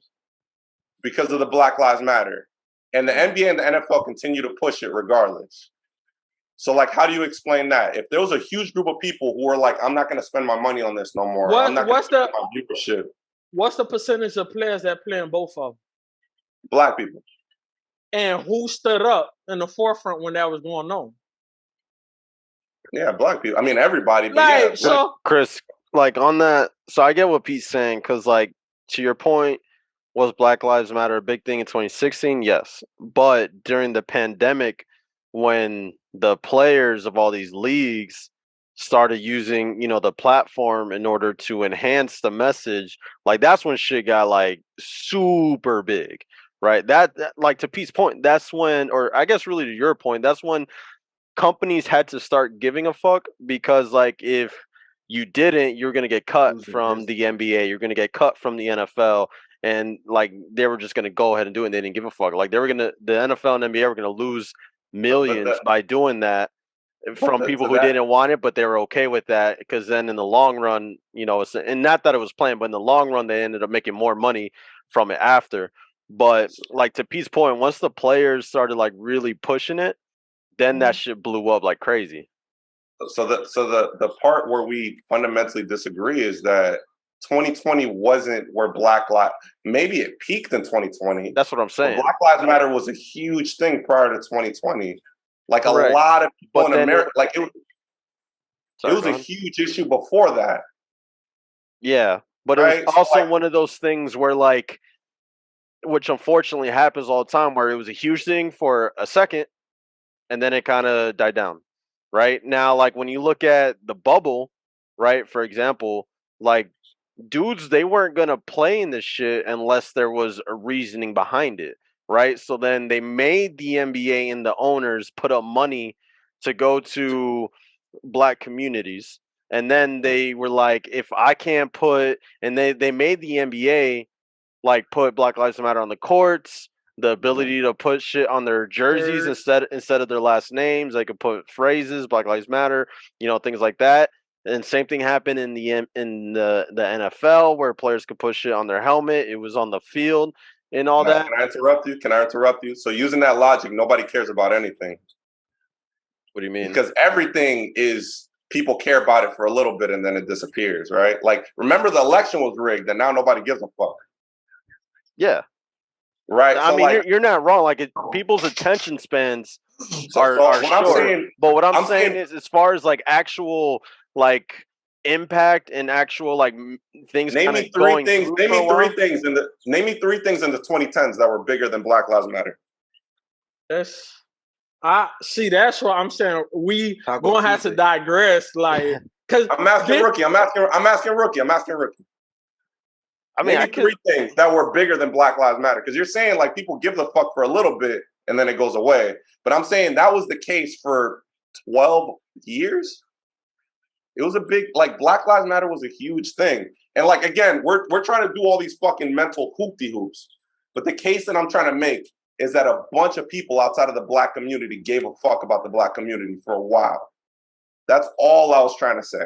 because of the Black Lives Matter. And the NBA and the NFL continue to push it regardless. So, like, how do you explain that? If there was a huge group of people who were like, I'm not going to spend my money on this no more. I'm not going to spend my viewership. What's the percentage of players that play in both of them? Black people. And who stood up in the forefront when that was going on? Yeah, Black people. I mean, everybody. But like, yeah, so, Chris, like on that, so I get what Pete's saying, because like to your point, was Black Lives Matter a big thing in 2016? Yes. But during the pandemic, when the players of all these leagues started using, the platform in order to enhance the message, like that's when shit got like super big, right? That like to Pete's point, that's when, or I guess really to your point, that's when companies had to start giving a fuck, because like if you didn't, you're gonna get cut from the NBA, you're gonna get cut from the NFL, and like they were just gonna go ahead and do it. And they didn't give a fuck. Like the NFL and NBA were gonna lose millions by doing that from people who didn't want it, but they were okay with that, because then in the long run, and not that it was planned, but in the long run, they ended up making more money from it after. But like to Pete's point, once the players started like really pushing it, then that shit blew up like crazy. So the part where we fundamentally disagree is that 2020 wasn't where Black Lives, maybe it peaked in 2020. That's what I'm saying. Black Lives Matter was a huge thing prior to 2020. Like correct. A lot of people in America, it was a huge issue before that. Yeah, but right? It was also one of those things where like, which unfortunately happens all the time, where it was a huge thing for a second, and then it kind of died down. Right now, like when you look at the bubble, right, for example, like dudes, they weren't gonna play in this shit unless there was a reasoning behind it, right? So then they made the NBA and the owners put up money to go to Black communities, and then they were like, if I can't put, and they made the NBA like put Black Lives Matter on the courts, the ability to put shit on their jerseys instead of their last names. They could put phrases, Black Lives Matter, things like that. And same thing happened in the NFL, where players could put shit on their helmet. It was on the field and all that. Can I interrupt you? So using that logic, nobody cares about anything. What do you mean? Because everything is, people care about it for a little bit and then it disappears, right? Like, remember the election was rigged and now nobody gives a fuck. Yeah. Right. I mean, you're not wrong. Like people's attention spans are short. But what I'm saying is, as far as like actual like impact and actual like things. Name me three things. Name me three things in the 2010s that were bigger than Black Lives Matter. That's what I'm saying. We gonna have to digress, like, because I'm asking Rookie. I'm asking Rookie. I mean, maybe three things that were bigger than Black Lives Matter. Because you're saying like people give the fuck for a little bit and then it goes away. But I'm saying that was the case for 12 years. It was a big, like, Black Lives Matter was a huge thing. And, like, again, we're trying to do all these fucking mental hoopty-hoops. But the case that I'm trying to make is that a bunch of people outside of the black community gave a fuck about the black community for a while. That's all I was trying to say.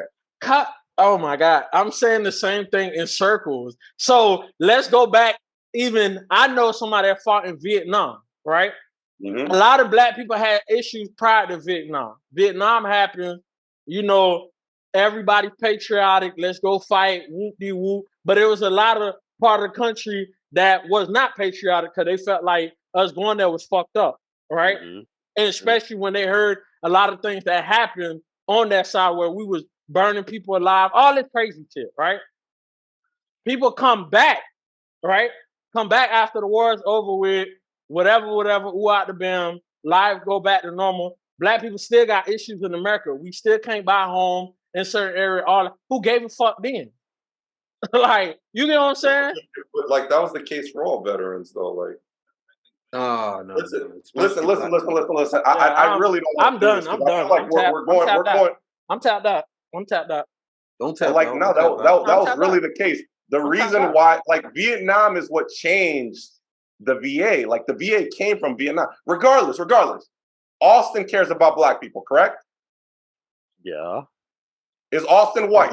Oh my God. I'm saying the same thing in circles. So let's go back. Even I know somebody that fought in Vietnam, right? Mm-hmm. A lot of black people had issues prior to Vietnam. Vietnam happened, you know, everybody's patriotic. Let's go fight, whoop-de-whoop. But there was a lot of part of the country that was not patriotic because they felt like us going there was fucked up, right? Mm-hmm. And especially when they heard a lot of things that happened on that side where we was burning people alive, all this crazy shit, right? People come back, right? Come back after the war is over with, whatever, ooh out the bam, life go back to normal. Black people still got issues in America. We still can't buy a home in certain areas. Who gave a fuck then? Like, you get what I'm saying? But, like, that was the case for all veterans, though. Like, oh no! Listen. I really don't. I'm done. I'm done. Like we're going. I'm tapped out. Don't tap. Like, no, that was really the case. The reason why, like, Vietnam is what changed the VA. Like, the VA came from Vietnam. Regardless, Austin cares about black people, correct? Yeah. Is Austin white?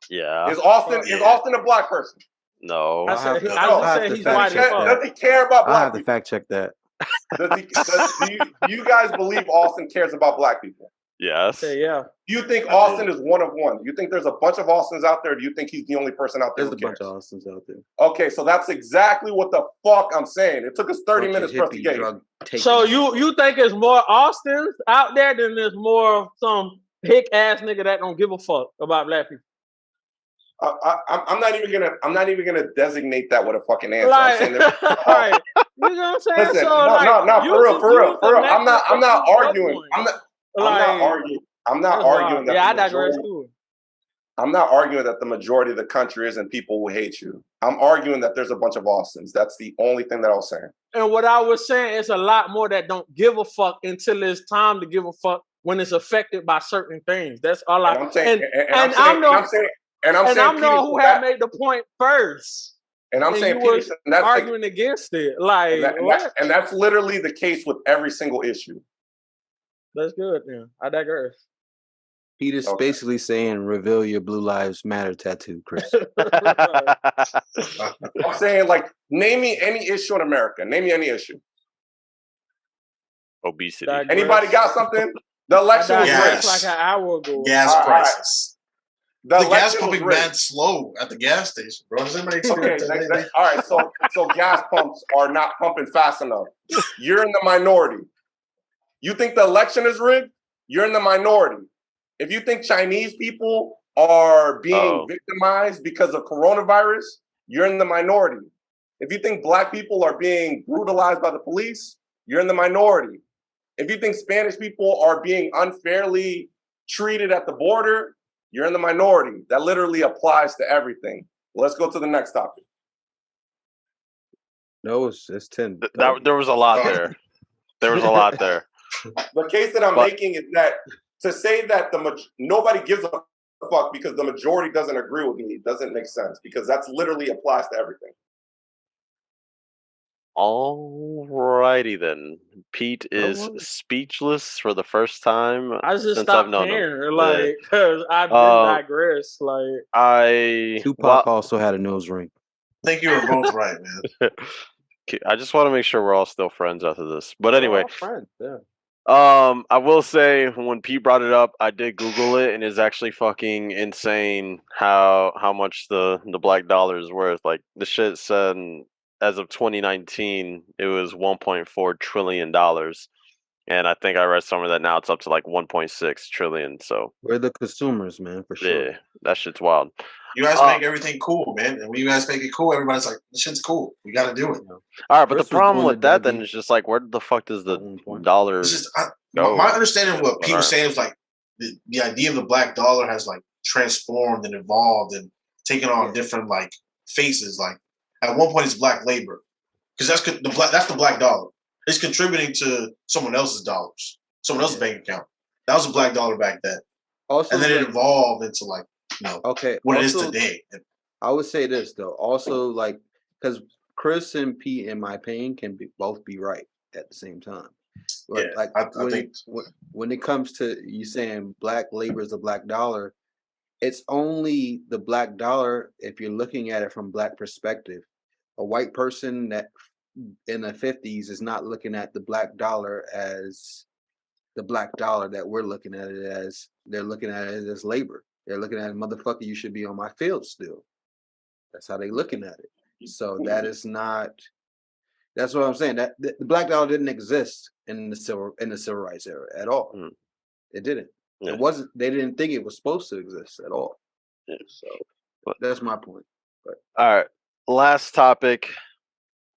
Yeah. Is Austin a black person? No. I was saying he's white as fuck. Does he care about black people? I have to fact check that. Do you guys believe Austin cares about black people? Yes. Yeah. Do you think Austin is one of one? Do you think there's a bunch of Austins out there? Or do you think he's the only person out there? There's a bunch of Austins out there. Okay, so that's exactly what the fuck I'm saying. It took us 30 minutes for us to get here. So you think there's more Austins out there than there's more of some hick ass nigga that don't give a fuck about black people? I'm not even gonna designate that with a fucking answer. Like, I'm saying right. You know what I'm saying? Listen, so, no, for real. I'm not arguing. I'm not arguing that. Yeah, I digress too. I'm not arguing that the majority of the country isn't people who hate you. I'm arguing that there's a bunch of Austins. That's the only thing that I was saying. And what I was saying is a lot more that don't give a fuck until it's time to give a fuck when it's affected by certain things. That's all I'm saying. And I'm the one who had made the point first. And I'm saying, Peterson, that's arguing against it. Like, and that's literally the case with every single issue. That's good. Yeah, I digress. Peter's basically saying, reveal your Blue Lives Matter tattoo, Chris. I'm saying, like, name me any issue in America. Name me any issue. Obesity. Digress. Anybody got something? The election was rigged. Like an hour ago. Gas prices. The gas pumping mad slow at the gas station, bro. Does anybody all right, so gas pumps are not pumping fast enough. You're in the minority. You think the election is rigged? You're in the minority. If you think Chinese people are being victimized because of coronavirus, you're in the minority. If you think black people are being brutalized by the police, you're in the minority. If you think Spanish people are being unfairly treated at the border, you're in the minority. That literally applies to everything. Let's go to the next topic. No, it's 10. There was a lot there. There was a lot there. The case that I'm making is that to say that nobody gives a fuck because the majority doesn't agree with me doesn't make sense, because that's literally applies to everything. Alrighty then. Pete is speechless for the first time. I just since stopped I've known caring, him. like, because I didn't digress. Like, Tupac also had a nose ring. I think you were both right, man. I just want to make sure we're all still friends after this. But anyway, friends, yeah. I will say when Pete brought it up, I did Google it, and it's actually fucking insane how much the black dollar is worth. Like, the shit said as of 2019, it was $1.4 trillion. And I think I read somewhere that now it's up to like 1.6 trillion. So we're the consumers, man, for sure. Yeah, that shit's wild. You guys make everything cool, man. And when you guys make it cool, everybody's like, this shit's cool. We got to do it. All right, but the problem with that then is just like, where the fuck does the dollar go? My understanding of what Pete was saying is like the idea of the black dollar has like transformed and evolved and taken on different like faces. Like at one point it's black labor, because that's the black dollar. It's contributing to someone else's dollars, someone else's bank account. That was a black dollar back then. Also, and then it evolved into like, okay, what also, it is today. I would say this though. Also, like, because Chris and Pete, in my opinion, can both be right at the same time. But Yeah, like I when think when it comes to you saying black labor is a black dollar, it's only the black dollar if you're looking at it from black perspective. A white person that in the 50s is not looking at the black dollar as the black dollar that we're looking at it as. They're looking at it as labor. They're looking at it, motherfucker, you should be on my field still. That's how they're looking at it. So that is not. That's what I'm saying. That the black dollar didn't exist in the civil rights era at all. It didn't. Yeah. It wasn't. They didn't think it was supposed to exist at all. Yeah. So that's my point. But all right, last topic.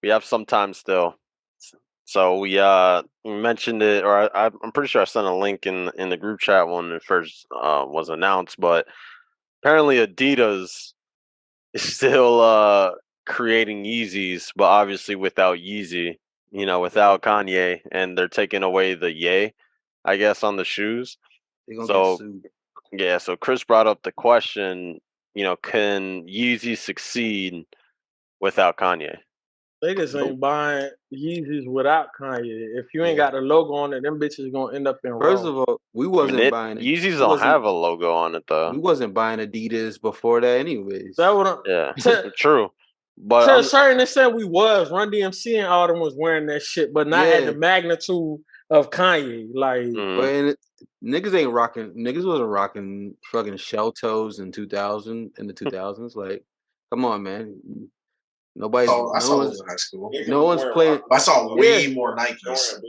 We have some time still. So we mentioned it, or I'm pretty sure I sent a link in the group chat when it first was announced. But apparently Adidas is still creating Yeezys, but obviously without Yeezy, without Kanye, and they're taking away the Ye, I guess, on the shoes. they're gonna get sued. Yeah, so Chris brought up the question, can Yeezy succeed without Kanye? Niggas ain't buying Yeezys without Kanye. If you ain't got the logo on it, them bitches gonna end up in First Raw. of all, we wasn't buying it. Yeezys don't have a logo on it though. We wasn't buying Adidas before that, anyways. That what true. But to a certain extent, we was. Run DMC and all them was wearing that shit, but not at the magnitude of Kanye. Like, but niggas ain't rocking. Niggas wasn't rocking fucking shell toes in 2000 in the 2000s. Like, come on, man. Nobody. I saw those in high school. No one's playing. I saw way more Nikes,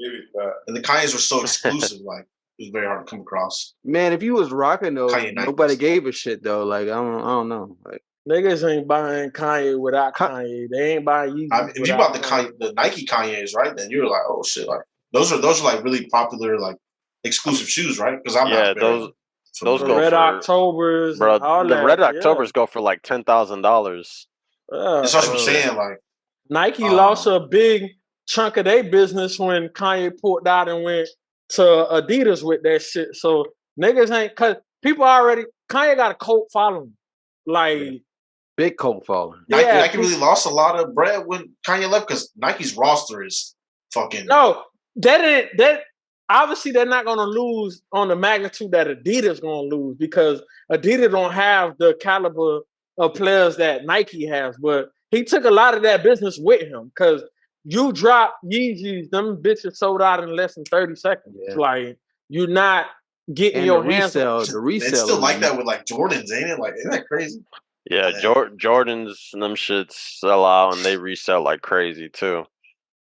and the Kanyes were so exclusive. Like, it was very hard to come across. Man, if you was rocking those, nobody gave a shit though. Like, I don't know. Like, niggas ain't buying Kanye without Kanye. They ain't buying Yeezy. If you bought the Nike Kanyes, right, then you're like, oh shit, like those are like really popular, like exclusive shoes, right? Because I'm not those go Red for Octobers, bro. all the that, Red Octobers go for like $10,000. That's what I'm saying. Like, Nike lost a big chunk of their business when Kanye pulled out and went to Adidas with that shit. So niggas ain't, cause people already, Kanye got a cult following, like big cult following. Nike really lost a lot of bread when Kanye left because Nike's roster is fucking. No, that obviously they're not gonna lose on the magnitude that Adidas gonna lose because Adidas don't have the caliber of players that Nike has, but he took a lot of that business with him because you drop Yeezys, them bitches sold out in less than 30 seconds. Yeah. Like, you're not getting your hands on the resale. It's still like that with like Jordans, ain't it? Like, isn't that crazy? Yeah, Jordans and them shits sell out and they resell like crazy too.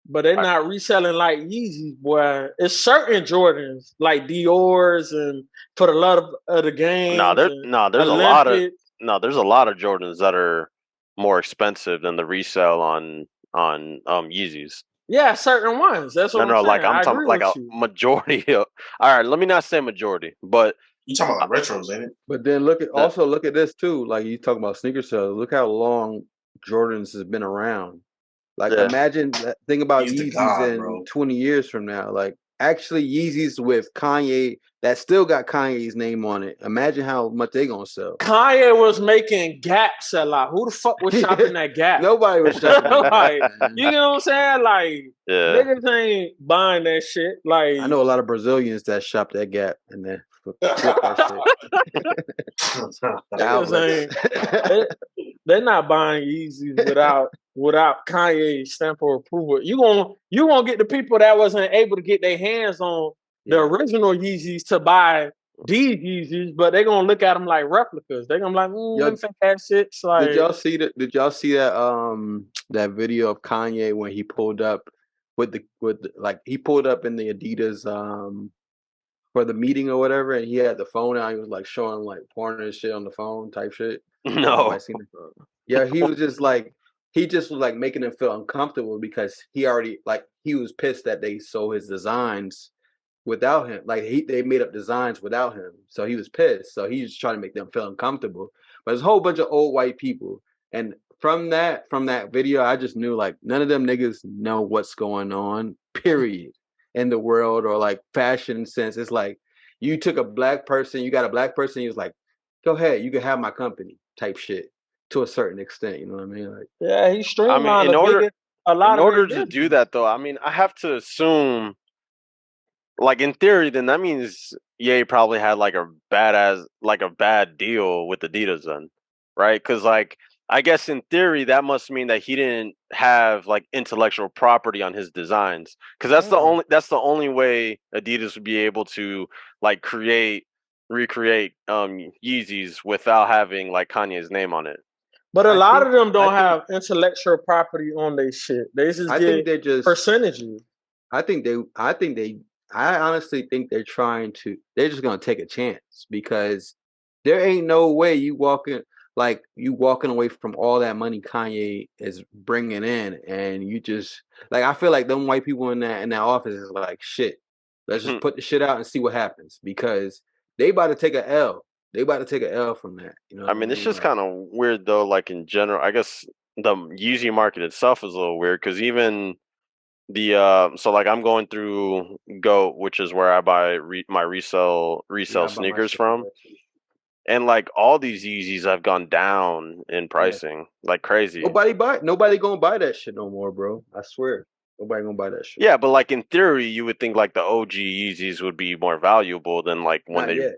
But they're not reselling like Yeezys, boy. It's certain Jordans like Dior's and for the love of the game. There's a lot of Jordans that are more expensive than the resale on Yeezys. Yeah, certain ones. That's what I'm saying. Like I'm talking like a majority of. All right, let me not say majority, but you talking about like retros, ain't it? But then look at this too. Like you talking about sneaker sales. Look how long Jordans has been around. Like imagine, think about Yeezys in 20 years from now. Like actually Yeezys with Kanye that still got Kanye's name on it. Imagine how much they gonna sell. Kanye was making Gap sell out. Who the fuck was shopping at Gap? Nobody was shopping. Like, you know what I'm saying? Like, niggas ain't buying that shit. Like, I know a lot of Brazilians that shop at Gap and then flip that shit. They're not buying Yeezys without Kanye's stamp of approval. You gonna get the people that wasn't able to get their hands on the original Yeezys to buy these Yeezys, but they're gonna look at them like replicas. They're gonna be like, them fake ass shits. Like, did y'all see that video of Kanye when he pulled up he pulled up in the Adidas for the meeting or whatever, and he had the phone out. He was like showing like porn and shit on the phone type shit. No, yeah, he was just like making him feel uncomfortable because he was pissed that they sold his designs without him. Like they made up designs without him, so he was pissed. So he was trying to make them feel uncomfortable. But there's a whole bunch of old white people, and from that video, I just knew like none of them niggas know what's going on. Period. In the world or like fashion sense, it's like you took a black person, you got a black person, he was like, go ahead, you can have my company type shit to a certain extent. You know what I mean? Like, Yeah, he I streamlined mean, a lot in of order their to do business. that, though, I mean, I have to assume, like in theory, then that means Ye probably had like a bad deal with Adidas, then, right? Because like I guess in theory that must mean that he didn't have like intellectual property on his designs, because that's the only way Adidas would be able to like recreate Yeezys without having like Kanye's name on it. But a I lot think of them don't I think have intellectual property on their shit. They just I think get they're just percentages. I honestly think they're they're just gonna take a chance because there ain't no way you walking away from all that money Kanye is bringing in, and you just like I feel like them white people in that office is like shit. Let's just put the shit out and see what happens because they about to take a L. They about to take a L from that. You know I what I mean, it's mean? just kind of weird though. Like in general, I guess the Yeezy market itself is a little weird because even so like I'm going through Goat, which is where I buy my resell Yeah, I bought my sneakers shit from, and like all these Yeezys have gone down in pricing like crazy. Nobody gonna buy that shit no more, bro. I swear. Nobody gonna buy that shit. Yeah, but like in theory, you would think like the OG Yeezys would be more valuable than like when Not they. yet.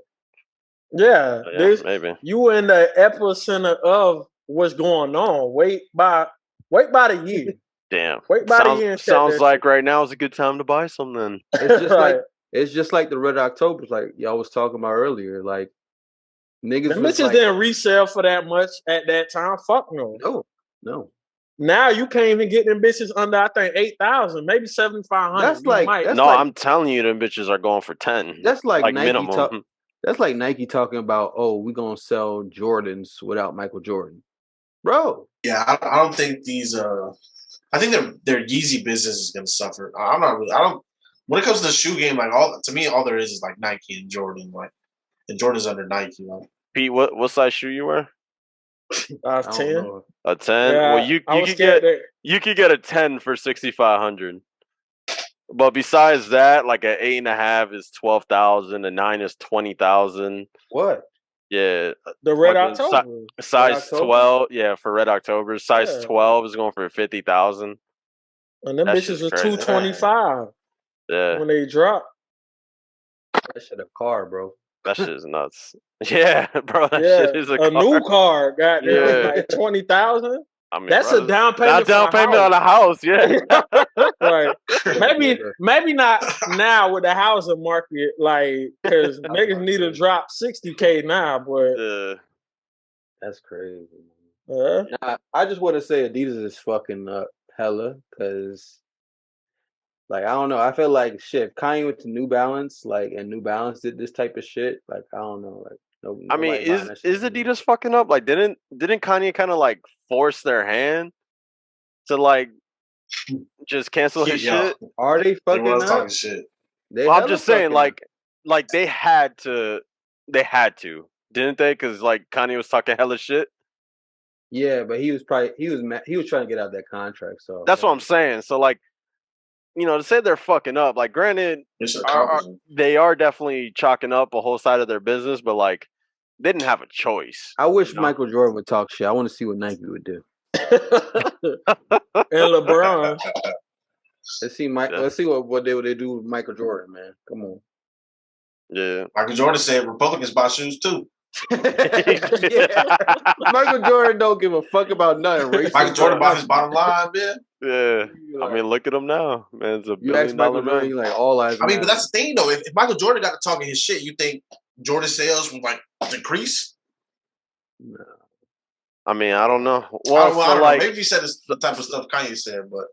Yeah, Yeah, maybe. You in the epicenter of what's going on. Wait by the year. Damn. Wait by the year and check Sounds that like right now is a good time to buy some then. It's just right. it's just like the Red Octobers, like y'all was talking about earlier. Like niggas Them was bitches like, didn't resell for that much at that time. Fuck no. no. Now you can't even get them bitches under I think 8,000, maybe 7,500. That's like No, I'm telling you, them bitches are going for 10. that's like Nike minimum. That's like Nike talking about, oh, we gonna sell Jordans without Michael Jordan, bro. Yeah, I don't think these. I think their Yeezy business is gonna suffer. I'm not really. I don't. When it comes to the shoe game, like to me, all there is like Nike and Jordan. Like, and Jordan's under Nike. Like. Pete, what size shoe you wear? I was 10. A 10? Yeah, well, you could get a 10 for 6,500. But besides that, like an 8.5 is 12,000, a 9 is 20,000. What? Yeah, the Red October. Size 12, yeah, for Red October. Size 12 is going for 50,000. And them bitches are 225. Yeah, when they drop. That shit a car, bro. That shit is nuts. Yeah, bro, that shit is a car. New car, goddamn, like 20,000. I mean, that's bro, a down payment. Down payment on a house, yeah. Right. Maybe not now with the housing market, like because niggas need to drop $60K now, but that's crazy. Nah, I just want to say Adidas is fucking up hella because, like, I don't know. I feel like shit. If Kanye went to New Balance, like, and New Balance did this type of shit, like, I don't know, like. I mean, is Adidas fucking up? Like, didn't Kanye kind of like force their hand to like just cancel his shit? Are they fucking up? Talking shit. Well, I'm just saying, like they had to, didn't they? Because like Kanye was talking hella shit. Yeah, but he was trying to get out that contract. So that's what I'm saying. So like, you know, to say they're fucking up, like, granted, they are definitely chalking up a whole side of their business, but like, they didn't have a choice. I wish Michael Jordan would talk shit. I want to see what Nike would do. And LeBron. Let's see what they do with Michael Jordan, man. Come on. Yeah. Michael Jordan said Republicans buy shoes too. Yeah. Michael Jordan don't give a fuck about nothing. Michael Jordan bought his bottom line, man. Yeah, I mean, look at him now, man. It's a you ask Michael Jordan, like all eyes. I mean, but that's the thing, though. If Michael Jordan got to talking his shit, you think Jordan sales would like decrease? No. I mean, I don't know. Well, I don't know. Maybe he said the type of stuff Kanye said, but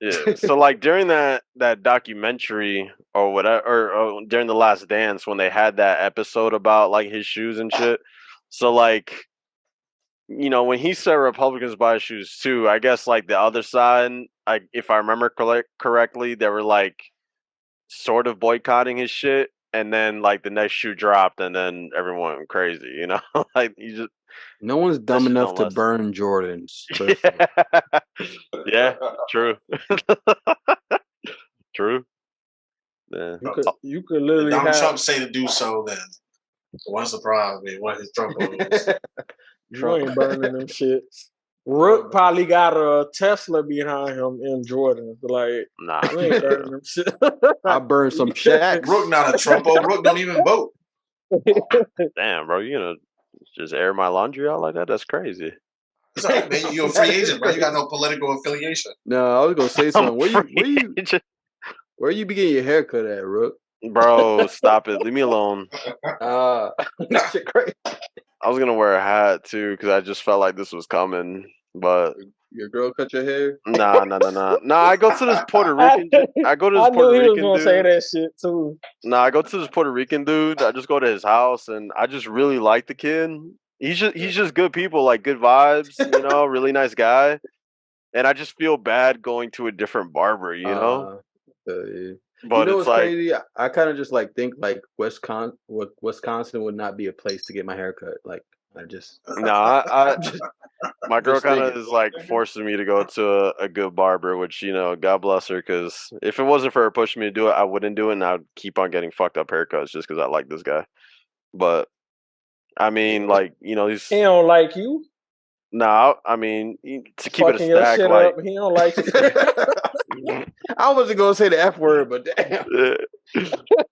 yeah. So like during that documentary or whatever, or during the Last Dance when they had that episode about like his shoes and shit. So like, you know, when he said Republicans buy shoes too, I guess like the other side, if I remember correctly, they were like sort of boycotting his shit, and then like the next shoe dropped, and then everyone went crazy, you know, like you just. No one's dumb enough to burn Jordans. Yeah, true. True. Yeah. He You could literally Donald have Trump say to do so, then what's the problem? What his Trump is? you ain't burning them shits. Rook probably got a Tesla behind him in Jordan. Like, Nah, you ain't burning them shit. I burned some shacks. Rook not a Trumpo. Rook don't even vote. damn, bro, you gonna just air my laundry out like that? That's crazy. It's all right, man. You're a free agent, bro. You got no political affiliation. No, I was gonna say something. I'm Where you be getting your haircut at, Rook? Bro, stop it. Leave me alone. That shit crazy. I was gonna wear a hat too because I just felt like this was coming, but Your girl cut your hair? nah. I go to this Puerto Rican. I go to this I knew Puerto he was Rican gonna dude. say that shit too. Nah, I go to this Puerto Rican dude. I just go to his house, and I just really like the kid. He's just good people, like good vibes. You know, really nice guy. And I just feel bad going to a different barber. You know, Yeah. but You know it's what's like, crazy? I kind of just like think like Wisconsin would not be a place to get my hair cut. Like I just nah. My girl Just kind of thinking. is like forcing me to go to a good barber, which, you know, God bless her, because if it wasn't for her pushing me to do it, I wouldn't do it, and I would keep on getting fucked up haircuts just because I like this guy. But I mean, like, you know, he's He don't like you. nah. I mean, to keep it a Fucking your stack, shit like, up. He don't like you. I wasn't gonna say the F word, but damn, eh,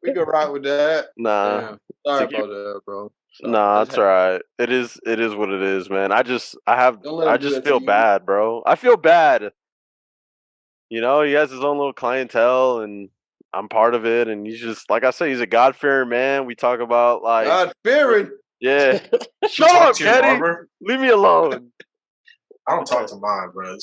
we can rock with that. nah, Damn. Sorry to keep, about that, bro. Sorry. nah, I it's all right. It is what it is, man. Don't let I him do just that to feel you. bad, bro. I feel bad. You know, he has his own little clientele, and I'm part of it. And he's just, like I say, he's a God fearing man. We talk about like, God fearing. yeah. You Shut talk up, to your Kenny. barber? Leave me alone. I don't talk to mine, bro.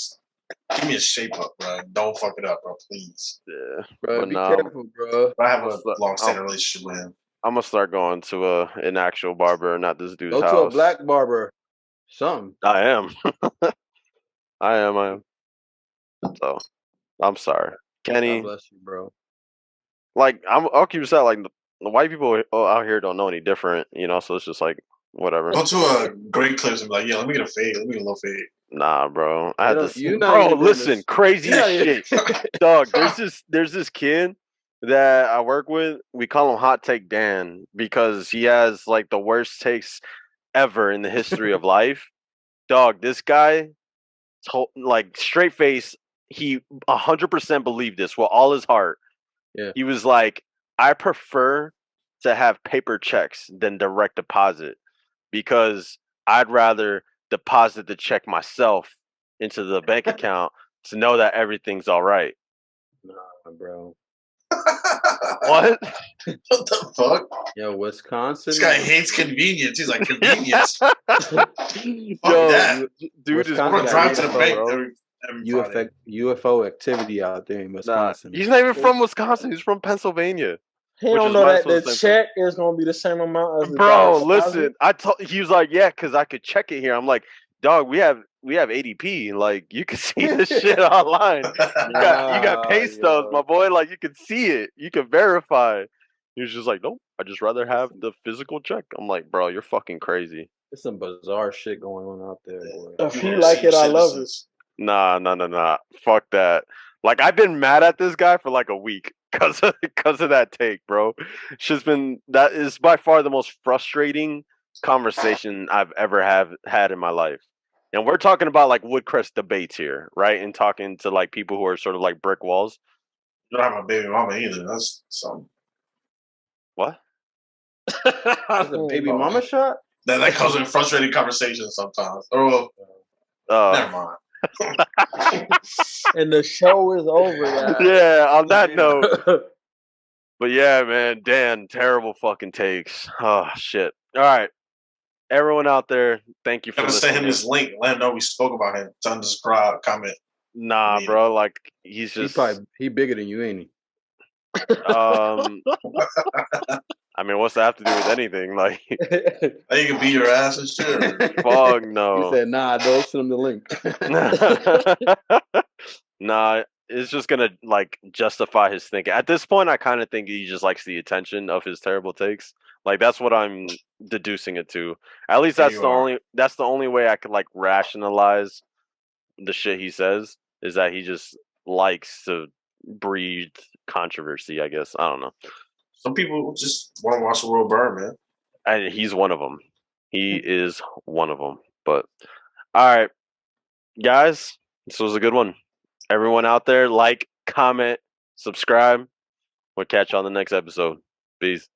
Give me a shape up, bro. Don't fuck it up, bro. Please. Yeah, Bro, but be nah, careful, bro. But I have I'm, a long-standing relationship with him. I'm gonna start going to an actual barber, not this dude's Go house. to a black barber. Something. I am. I am. So I'm sorry, God Kenny. bless you, bro. Like I'll keep it out. Like the white people out here don't know any different, you know. So it's just like whatever. Go to a Great Clips and be like, yeah, let me get a fade. Let me get a little fade. Nah, bro. I You had know, this. you not Bro, even doing listen, this. crazy You're as not even- shit, dog. There's this kid that I work with. We call him Hot Take Dan because he has like the worst takes ever in the history of life. Dog, this guy, like straight face, he 100% believed this with all his heart. Yeah. He was like, I prefer to have paper checks than direct deposit because I'd rather deposit the check myself into the bank account to know that everything's all right. Nah, bro. What? What the fuck? Yo, Wisconsin. This guy hates convenience. He's like, convenience. Yo, that. dude is Wisconsin I'm gonna got drive to the crazy, bank bro. every Friday. UFO activity out there in Nah, Wisconsin. he's not even from Wisconsin. He's from Pennsylvania. He Which don't is know might that as well the the same check is gonna be the same amount as the Bro, deposit. listen. He was like, yeah, because I could check it here. I'm like, dog, we have ADP. Like, you can see this shit online. You got pay stubs, yo. my boy. Like, you can see it. You can verify. He was just like, nope. I just rather have the physical check. I'm like, bro, you're fucking crazy. There's some bizarre shit going on out there, boy. If you like it, I love it. Nah. Fuck that. Like, I've been mad at this guy for like a week because of that take, bro. That is by far the most frustrating conversation I've ever had in my life. And we're talking about like Woodcrest debates here, right? And talking to like people who are sort of like brick walls. You don't have a baby mama either. That's something. What? That's a baby mama shot? That comes with frustrating conversations sometimes. Oh, never mind. And the show is over. Guys. Yeah, on that note. But yeah, man, Dan, terrible fucking takes. Oh shit. All right. Everyone out there, thank you for Gotta listening. send him his link. Let him know we spoke about him. Tell him to subscribe, comment. Nah, bro, like he's just He bigger than you, ain't he? I mean, what's that have to do with anything? Like, He can beat your ass and shit. fuck He no. said, nah, don't send him the link. Nah, it's just gonna like justify his thinking. At this point, I kind of think he just likes the attention of his terrible takes. Like that's what I'm deducing it to. At least that's the only way I could like rationalize the shit he says is that he just likes to breed controversy. I guess I don't know. Some people just want to watch the world burn, man. And he's one of them. He is one of them. But all right, guys, this was a good one. Everyone out there, like, comment, subscribe. We'll catch you on the next episode. Peace.